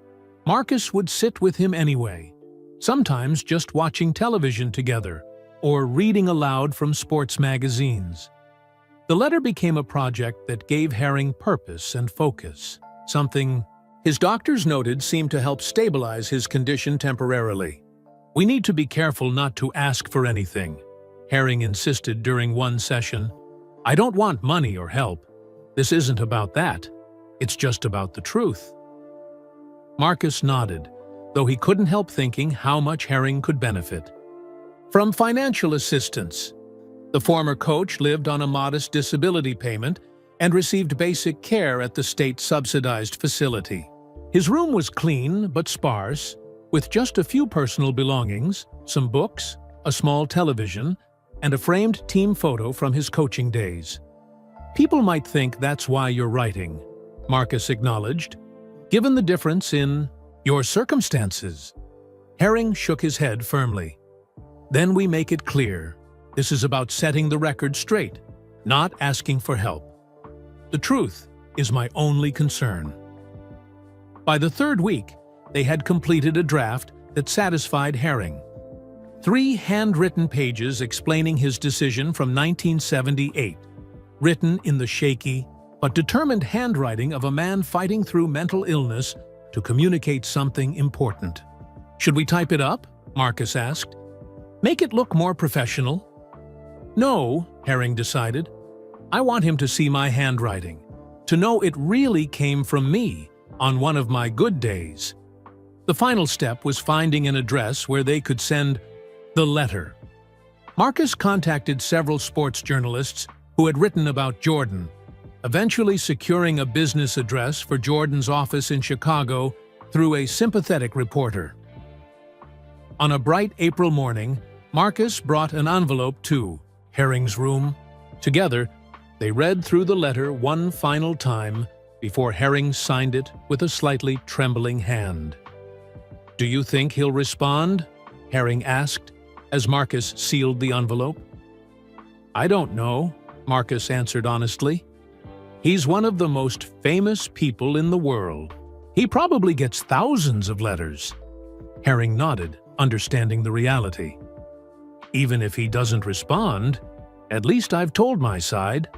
Marcus would sit with him anyway, sometimes just watching television together or reading aloud from sports magazines. The letter became a project that gave Herring purpose and focus, something his doctors noted seemed to help stabilize his condition temporarily. "We need to be careful not to ask for anything," Herring insisted during one session. "I don't want money or help. This isn't about that. It's just about the truth." Marcus nodded, though he couldn't help thinking how much Herring could benefit. From financial assistance. The former coach lived on a modest disability payment and received basic care at the state-subsidized facility. His room was clean but sparse, with just a few personal belongings, some books, a small television, and a framed team photo from his coaching days. "People might think that's why you're writing," Marcus acknowledged, "given the difference in your circumstances." Herring shook his head firmly. "Then we make it clear. This is about setting the record straight, not asking for help. The truth is my only concern." By the third week, they had completed a draft that satisfied Herring. 3 handwritten pages explaining his decision from 1978, written in the shaky but determined handwriting of a man fighting through mental illness to communicate something important. "Should we type it up?" Marcus asked. "Make it look more professional?" "No," Herring decided. "I want him to see my handwriting, to know it really came from me on one of my good days." The final step was finding an address where they could send the letter. Marcus contacted several sports journalists who had written about Jordan, eventually securing a business address for Jordan's office in Chicago through a sympathetic reporter. On a bright April morning, Marcus brought an envelope to Herring's room. Together, they read through the letter one final time before Herring signed it with a slightly trembling hand. "Do you think he'll respond?" Herring asked, as Marcus sealed the envelope. "I don't know," Marcus answered honestly. "He's one of the most famous people in the world. He probably gets thousands of letters." Herring nodded, understanding the reality. "Even if he doesn't respond, at least I've told my side.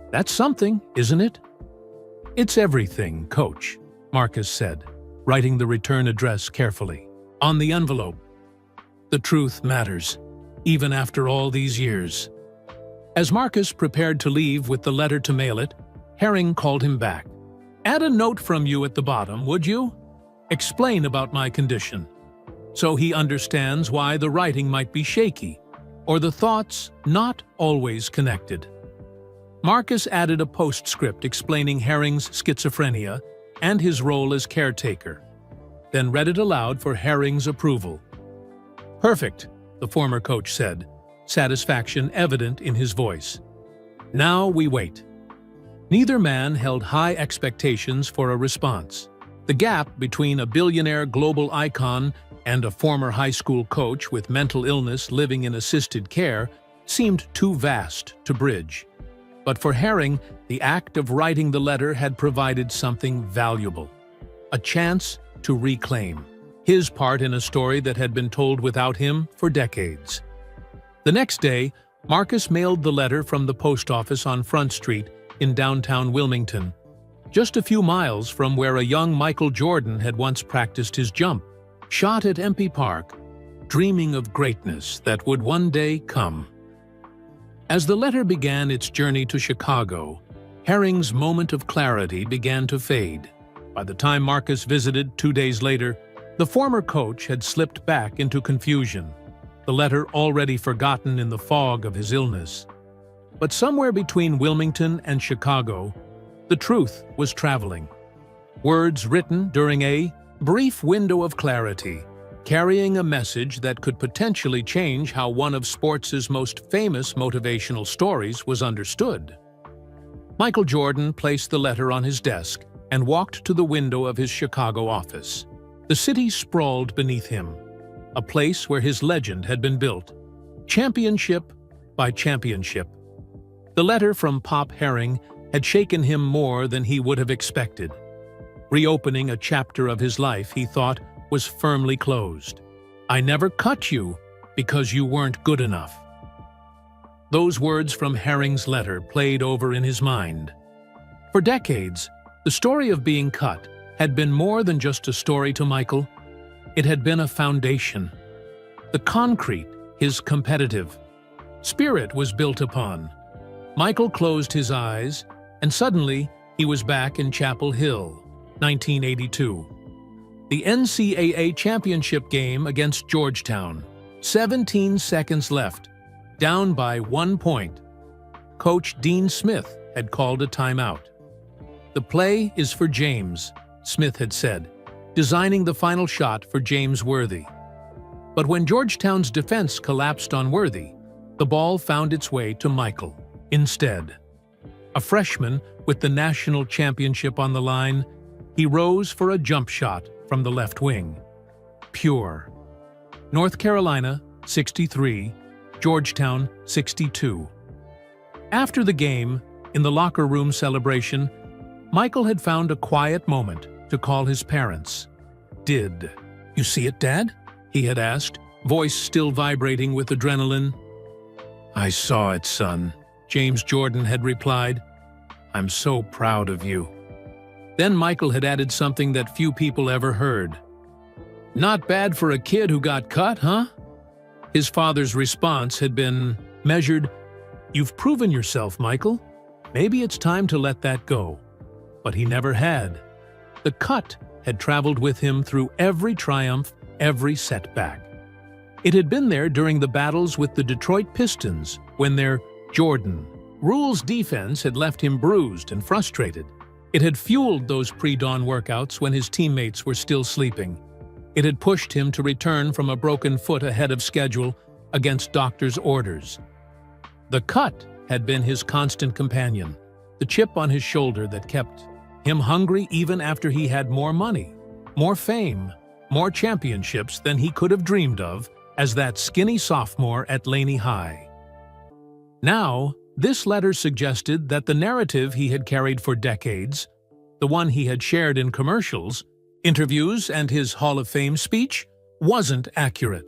That's something, isn't it?" "It's everything, Coach," Marcus said, writing the return address carefully. On the envelope, "The truth matters, even after all these years." As Marcus prepared to leave with the letter to mail it, Herring called him back. "Add a note from you at the bottom, would you? Explain about my condition, so he understands why the writing might be shaky, or the thoughts not always connected." Marcus added a postscript explaining Herring's schizophrenia and his role as caretaker, then read it aloud for Herring's approval. "Perfect," the former coach said, satisfaction evident in his voice. "Now we wait." Neither man held high expectations for a response. The gap between a billionaire global icon and a former high school coach with mental illness living in assisted care seemed too vast to bridge. But for Herring, the act of writing the letter had provided something valuable, a chance to reclaim his part in a story that had been told without him for decades. The next day, Marcus mailed the letter from the post office on Front Street in downtown Wilmington, just a few miles from where a young Michael Jordan had once practiced his jump, shot at Empey Park, dreaming of greatness that would one day come. As the letter began its journey to Chicago, Herring's moment of clarity began to fade. By the time Marcus visited 2 days later, the former coach had slipped back into confusion, the letter already forgotten in the fog of his illness. But somewhere between Wilmington and Chicago, the truth was traveling. Words written during a brief window of clarity, carrying a message that could potentially change how one of sports' most famous motivational stories was understood. Michael Jordan placed the letter on his desk and walked to the window of his Chicago office. The city sprawled beneath him, a place where his legend had been built, championship by championship. The letter from Pop Herring had shaken him more than he would have expected, reopening a chapter of his life he thought was firmly closed. "I never cut you because you weren't good enough." Those words from Herring's letter played over in his mind. For decades, the story of being cut had been more than just a story to Michael. It had been a foundation. The concrete his competitive spirit was built upon. Michael closed his eyes, and suddenly he was back in Chapel Hill, 1982. The NCAA championship game against Georgetown. 17 seconds left, down by 1 point. Coach Dean Smith had called a timeout. "The play is for James," Smith had said, designing the final shot for James Worthy. But when Georgetown's defense collapsed on Worthy, the ball found its way to Michael instead. A freshman with the national championship on the line, he rose for a jump shot from the left wing. Pure. North Carolina, 63, Georgetown, 62. After the game, in the locker room celebration, Michael had found a quiet moment to call his parents. "Did you see it, Dad?" he had asked, voice still vibrating with adrenaline. "I saw it, son," James Jordan had replied. "I'm so proud of you." Then Michael had added something that few people ever heard. "Not bad for a kid who got cut, huh?" His father's response had been measured. "You've proven yourself, Michael. Maybe it's time to let that go." But he never had. The cut had traveled with him through every triumph, every setback. It had been there during the battles with the Detroit Pistons, when their Jordan rules defense had left him bruised and frustrated. It had fueled those pre-dawn workouts when his teammates were still sleeping. It had pushed him to return from a broken foot ahead of schedule against doctor's orders. The cut had been his constant companion, the chip on his shoulder that kept him hungry even after he had more money, more fame, more championships than he could have dreamed of as that skinny sophomore at Laney High. Now, this letter suggested that the narrative he had carried for decades, the one he had shared in commercials, interviews, and his Hall of Fame speech, wasn't accurate.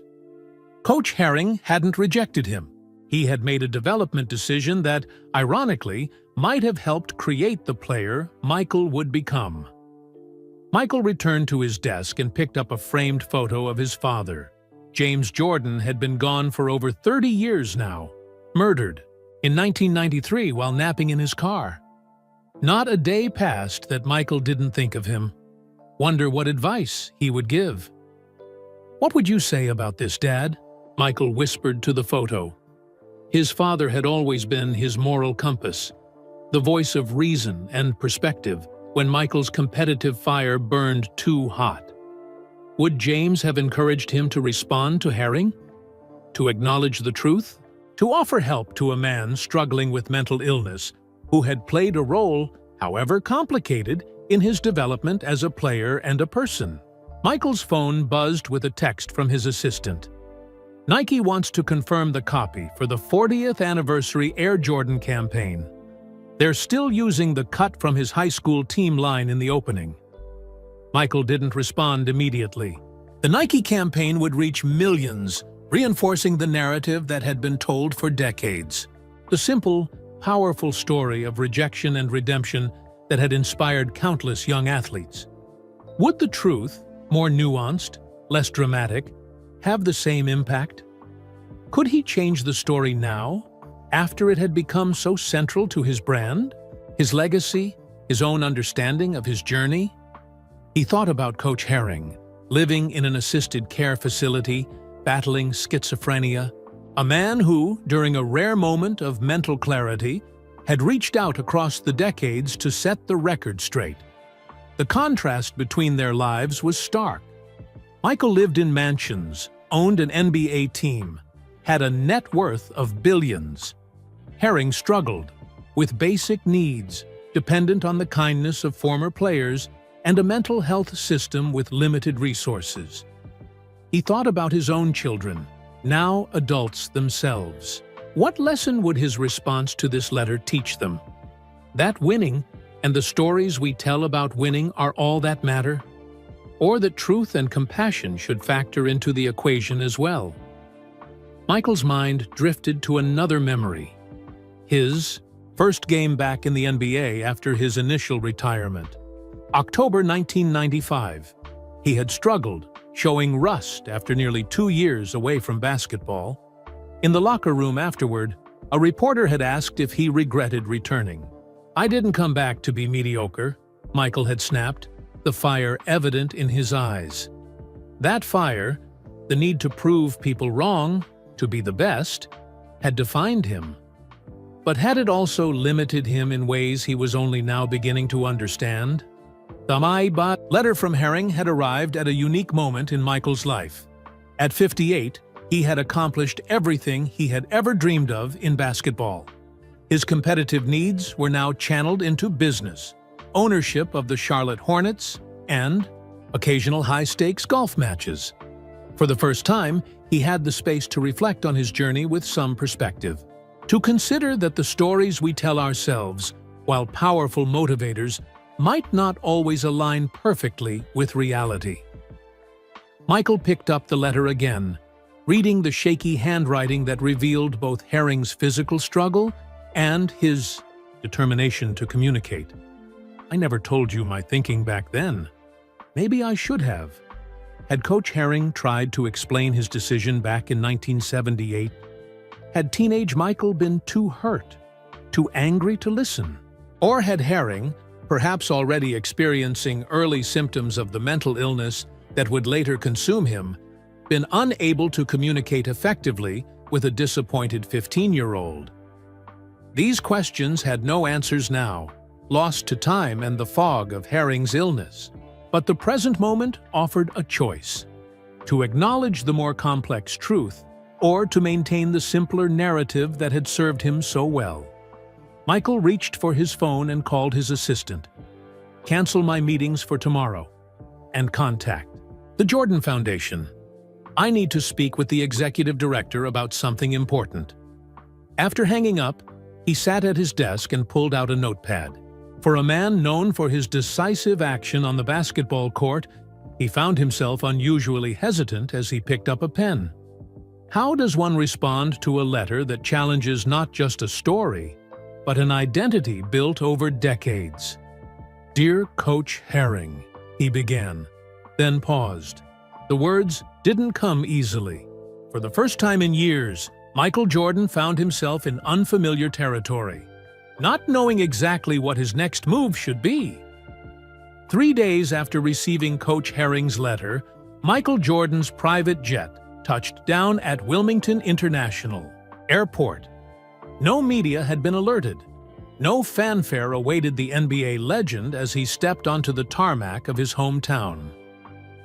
Coach Herring hadn't rejected him. He had made a development decision that, ironically, might have helped create the player Michael would become. Michael returned to his desk and picked up a framed photo of his father. James Jordan had been gone for over 30 years now, murdered in 1993 while napping in his car. Not a day passed that Michael didn't think of him. Wonder what advice he would give. "What would you say about this, Dad?" Michael whispered to the photo. His father had always been his moral compass, the voice of reason and perspective when Michael's competitive fire burned too hot. Would James have encouraged him to respond to Herring? To acknowledge the truth? To offer help to a man struggling with mental illness who had played a role, however complicated, in his development as a player and a person? Michael's phone buzzed with a text from his assistant. Nike wants to confirm the copy for the 40th anniversary Air Jordan campaign. They're still using the cut from his high school team line in the opening. Michael didn't respond immediately. The Nike campaign would reach millions, reinforcing the narrative that had been told for decades. The simple, powerful story of rejection and redemption that had inspired countless young athletes. Would the truth, more nuanced, less dramatic, have the same impact? Could he change the story now, after it had become so central to his brand, his legacy, his own understanding of his journey? He thought about Coach Herring, living in an assisted care facility, battling schizophrenia, a man who, during a rare moment of mental clarity, had reached out across the decades to set the record straight. The contrast between their lives was stark. Michael lived in mansions, owned an NBA team, had a net worth of billions. Herring struggled with basic needs, dependent on the kindness of former players and a mental health system with limited resources. He thought about his own children, now adults themselves. What lesson would his response to this letter teach them? That winning and the stories we tell about winning are all that matter? Or that truth and compassion should factor into the equation as well? Michael's mind drifted to another memory. His first game back in the NBA after his initial retirement. October 1995. He had struggled, showing rust after nearly 2 years away from basketball. In the locker room afterward, a reporter had asked if he regretted returning. "I didn't come back to be mediocre," Michael had snapped, the fire evident in his eyes. That fire, the need to prove people wrong, to be the best, had defined him. But had it also limited him in ways he was only now beginning to understand? The letter from Herring had arrived at a unique moment in Michael's life. At 58, he had accomplished everything he had ever dreamed of in basketball. His competitive needs were now channeled into business, ownership of the Charlotte Hornets, and occasional high-stakes golf matches. For the first time, he had the space to reflect on his journey with some perspective. To consider that the stories we tell ourselves, while powerful motivators, might not always align perfectly with reality. Michael picked up the letter again, reading the shaky handwriting that revealed both Herring's physical struggle and his determination to communicate. "I never told you my thinking back then. Maybe I should have." Had Coach Herring tried to explain his decision back in 1978? Had teenage Michael been too hurt, too angry to listen? Or had Herring, perhaps already experiencing early symptoms of the mental illness that would later consume him, been unable to communicate effectively with a disappointed 15-year-old? These questions had no answers now, lost to time and the fog of Herring's illness. But the present moment offered a choice: to acknowledge the more complex truth, or to maintain the simpler narrative that had served him so well. Michael reached for his phone and called his assistant. "Cancel my meetings for tomorrow." And contact the Jordan Foundation. I need to speak with the executive director about something important." After hanging up, he sat at his desk and pulled out a notepad. For a man known for his decisive action on the basketball court, he found himself unusually hesitant as he picked up a pen. How does one respond to a letter that challenges not just a story, but an identity built over decades? "Dear Coach Herring," he began, then paused. The words didn't come easily. For the first time in years, Michael Jordan found himself in unfamiliar territory, not knowing exactly what his next move should be. 3 days after receiving Coach Herring's letter, Michael Jordan's private jet touched down at Wilmington International Airport. No media had been alerted. No fanfare awaited the NBA legend as he stepped onto the tarmac of his hometown.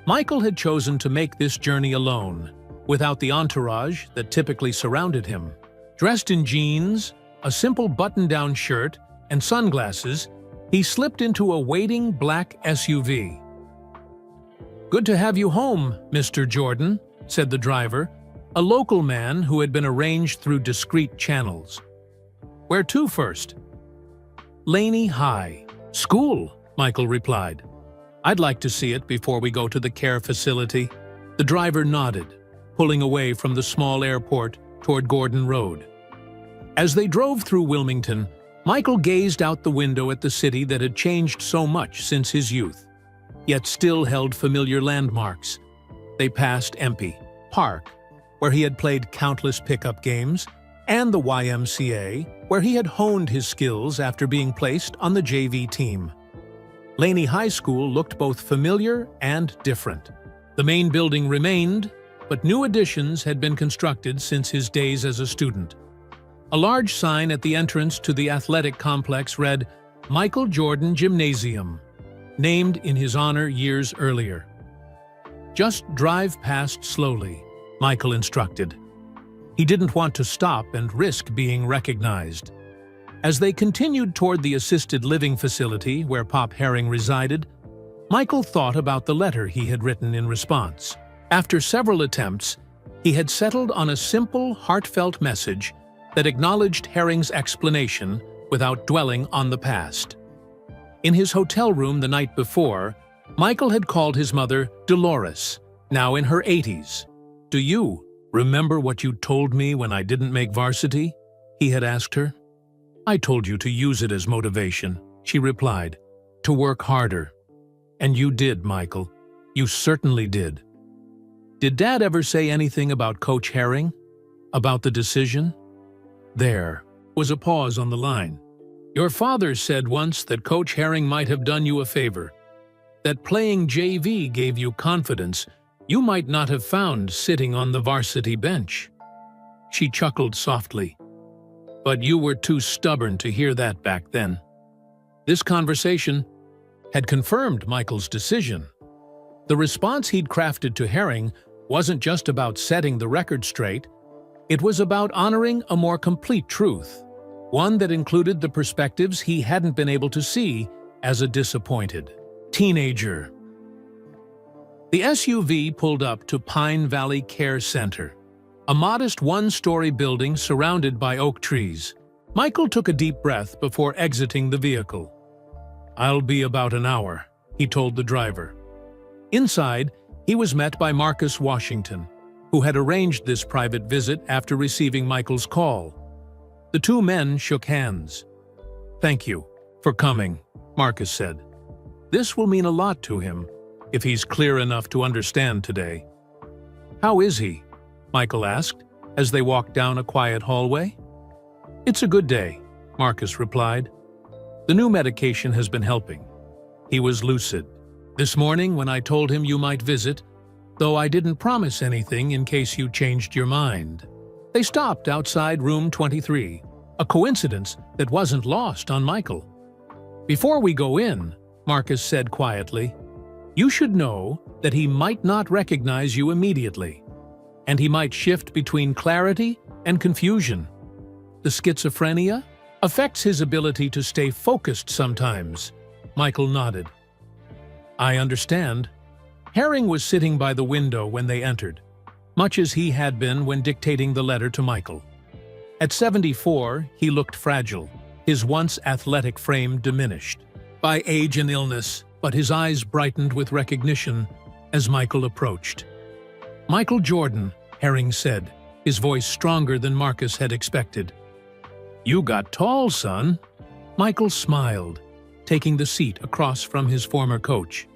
Michael had chosen to make this journey alone, without the entourage that typically surrounded him. Dressed in jeans, a simple button-down shirt, and sunglasses, he slipped into a waiting black SUV. "Good to have you home, Mr. Jordan," said the driver, a local man who had been arranged through discreet channels. "Where to first?" "Laney High. School," Michael replied. "I'd like to see it before we go to the care facility." The driver nodded, pulling away from the small airport toward Gordon Road. As they drove through Wilmington, Michael gazed out the window at the city that had changed so much since his youth, yet still held familiar landmarks. They passed Empey Park, where he had played countless pickup games, and the YMCA, where he had honed his skills after being placed on the JV team. Laney High School looked both familiar and different. The main building remained, but new additions had been constructed since his days as a student. A large sign at the entrance to the athletic complex read, "Michael Jordan Gymnasium," named in his honor years earlier. "Just drive past slowly," Michael instructed. He didn't want to stop and risk being recognized. As they continued toward the assisted living facility where Pop Herring resided, Michael thought about the letter he had written in response. After several attempts, he had settled on a simple, heartfelt message that acknowledged Herring's explanation without dwelling on the past. In his hotel room the night before, Michael had called his mother Dolores, now in her 80s. "Do you remember what you told me when I didn't make varsity?" he had asked her. "I told you to use it as motivation," she replied, "to work harder." "And you did, Michael. You certainly did." "Did Dad ever say anything about Coach Herring? About the decision?" There was a pause on the line. "Your father said once that Coach Herring might have done you a favor, that playing JV gave you confidence you might not have found sitting on the varsity bench." She chuckled softly. "But you were too stubborn to hear that back then." This conversation had confirmed Michael's decision. The response he'd crafted to Herring wasn't just about setting the record straight. It was about honoring a more complete truth, one that included the perspectives he hadn't been able to see as a disappointed teenager. The SUV pulled up to Pine Valley Care Center, a modest one-story building surrounded by oak trees. Michael took a deep breath before exiting the vehicle. "I'll be about an hour," he told the driver. Inside, he was met by Marcus Washington, who had arranged this private visit after receiving Michael's call. The two men shook hands. "Thank you for coming," Marcus said. "This will mean a lot to him, if he's clear enough to understand today." "How is he?" Michael asked, as they walked down a quiet hallway. "It's a good day," Marcus replied. "The new medication has been helping." He was lucid. "This morning when I told him you might visit, though I didn't promise anything in case you changed your mind." They stopped outside room 23, a coincidence that wasn't lost on Michael. "Before we go in," Marcus said quietly, "you should know that he might not recognize you immediately, and he might shift between clarity and confusion. The schizophrenia affects his ability to stay focused sometimes." Michael nodded. "I understand." Herring was sitting by the window when they entered. much as he had been when dictating the letter to Michael. At 74, he looked fragile, his once athletic frame diminished by age and illness, but his eyes brightened with recognition as Michael approached. "Michael Jordan," Herring said, his voice stronger than Marcus had expected. "You got tall, son." Michael smiled, taking the seat across from his former coach.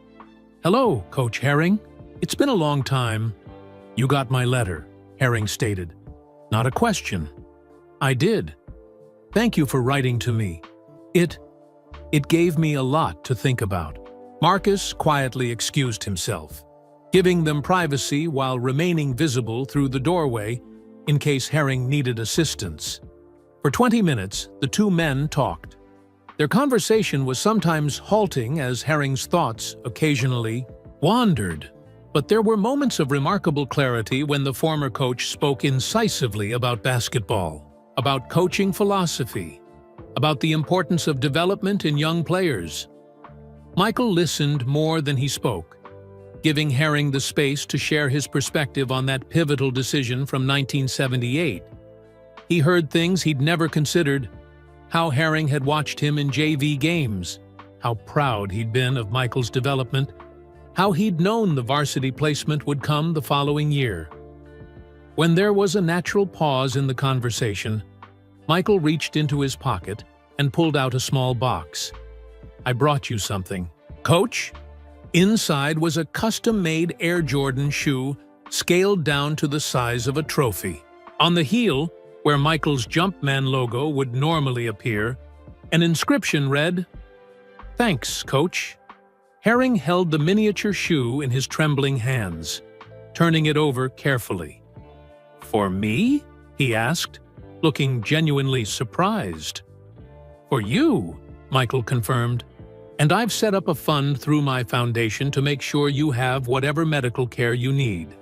"Hello, Coach Herring. It's been a long time." "You got my letter," Herring stated. "Not a question." "I did. Thank you for writing to me. It gave me a lot to think about." Marcus quietly excused himself, giving them privacy while remaining visible through the doorway in case Herring needed assistance. For 20 minutes, the two men talked. Their conversation was sometimes halting as Herring's thoughts occasionally wandered, but there were moments of remarkable clarity when the former coach spoke incisively about basketball, about coaching philosophy, about the importance of development in young players. Michael listened more than he spoke, giving Herring the space to share his perspective on that pivotal decision from 1978. He heard things he'd never considered: how Herring had watched him in JV games, how proud he'd been of Michael's development, how he'd known the varsity placement would come the following year. When there was a natural pause in the conversation, Michael reached into his pocket and pulled out a small box. "I brought you something, Coach." Inside was a custom-made Air Jordan shoe scaled down to the size of a trophy. On the heel, where Michael's Jumpman logo would normally appear, an inscription read, "Thanks, Coach." Herring held the miniature shoe in his trembling hands, turning it over carefully. "For me?" he asked, looking genuinely surprised. "For you," Michael confirmed, "and I've set up a fund through my foundation to make sure you have whatever medical care you need.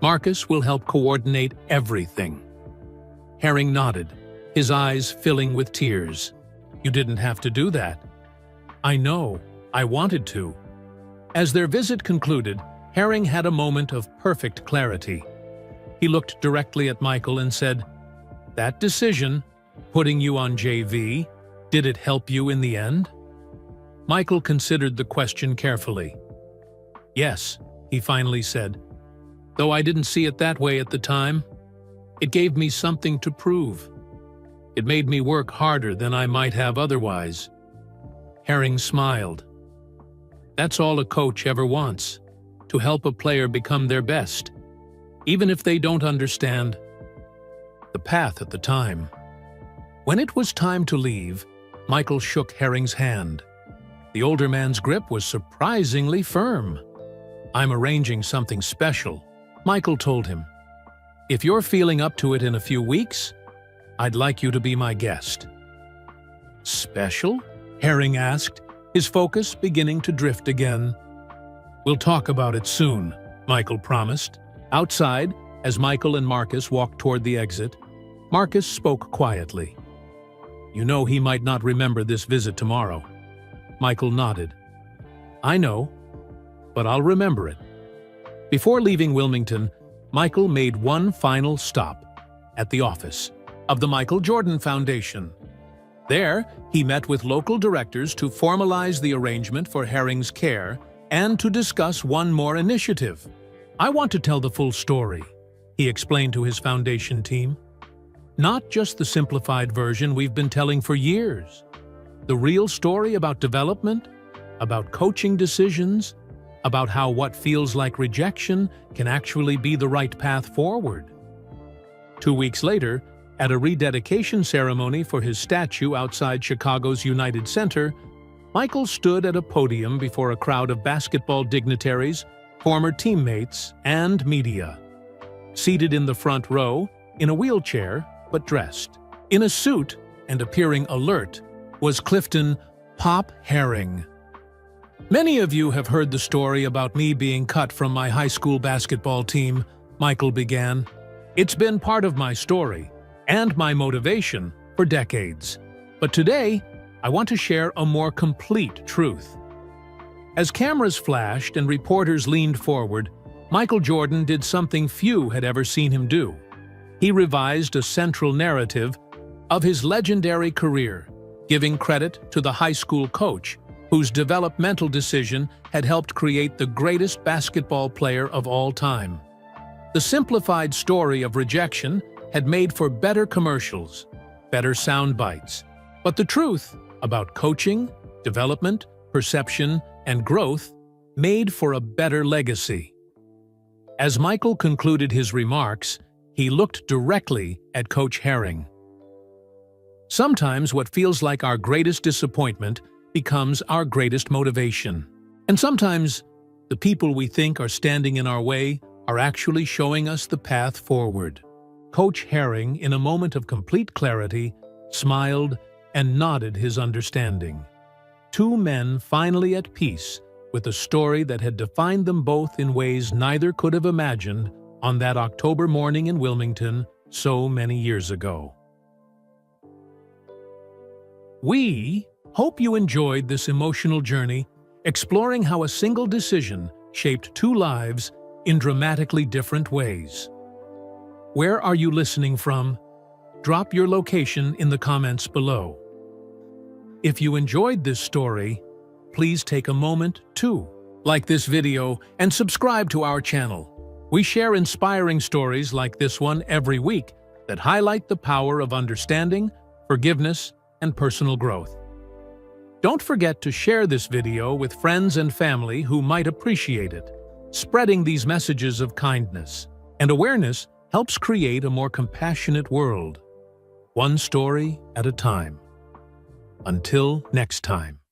Marcus will help coordinate everything." Herring nodded, his eyes filling with tears. "You didn't have to do that." "I know. I wanted to." As their visit concluded, Herring had a moment of perfect clarity. He looked directly at Michael and said, "That decision, putting you on JV, did it help you in the end?" Michael considered the question carefully. "Yes," he finally said. "Though I didn't see it that way at the time. It gave me something to prove. It made me work harder than I might have otherwise." Herring smiled. "That's all a coach ever wants, to help a player become their best, even if they don't understand the path at the time." When it was time to leave, Michael shook Herring's hand. The older man's grip was surprisingly firm. "I'm arranging something special," Michael told him. "If you're feeling up to it in a few weeks, I'd like you to be my guest." "Special?" Herring asked, his focus beginning to drift again. "We'll talk about it soon," Michael promised. Outside, as Michael and Marcus walked toward the exit, Marcus spoke quietly. "You know he might not remember this visit tomorrow." Michael nodded. "I know, but I'll remember it." Before leaving Wilmington, Michael made one final stop at the office of the Michael Jordan Foundation. There, he met with local directors to formalize the arrangement for Herring's care and to discuss one more initiative. "I want to tell the full story," he explained to his foundation team. "Not just the simplified version we've been telling for years. The real story about development, about coaching decisions, about how what feels like rejection can actually be the right path forward." 2 weeks later, at a rededication ceremony for his statue outside Chicago's United Center, Michael stood at a podium before a crowd of basketball dignitaries, former teammates, and media. Seated in the front row, in a wheelchair, but dressed in a suit and appearing alert, was Clifton "Pop" Herring. "Many of you have heard the story about me being cut from my high school basketball team," Michael began. "It's been part of my story and my motivation for decades. But today, I want to share a more complete truth." As cameras flashed and reporters leaned forward, Michael Jordan did something few had ever seen him do. He revised a central narrative of his legendary career, giving credit to the high school coach, whose developmental decision had helped create the greatest basketball player of all time. The simplified story of rejection had made for better commercials, better sound bites. But the truth about coaching, development, perception, and growth made for a better legacy. As Michael concluded his remarks, he looked directly at Coach Herring. Sometimes what feels like our greatest disappointment becomes our greatest motivation. And sometimes the people we think are standing in our way are actually showing us the path forward. Coach Herring, in a moment of complete clarity, smiled and nodded his understanding. Two men finally at peace with a story that had defined them both in ways neither could have imagined on that October morning in Wilmington so many years ago. We hope you enjoyed this emotional journey, exploring how a single decision shaped two lives in dramatically different ways. Where are you listening from? Drop your location in the comments below. If you enjoyed this story, please take a moment to like this video and subscribe to our channel. We share inspiring stories like this one every week that highlight the power of understanding, forgiveness, and personal growth. Don't forget to share this video with friends and family who might appreciate it. Spreading these messages of kindness and awareness helps create a more compassionate world, one story at a time. Until next time.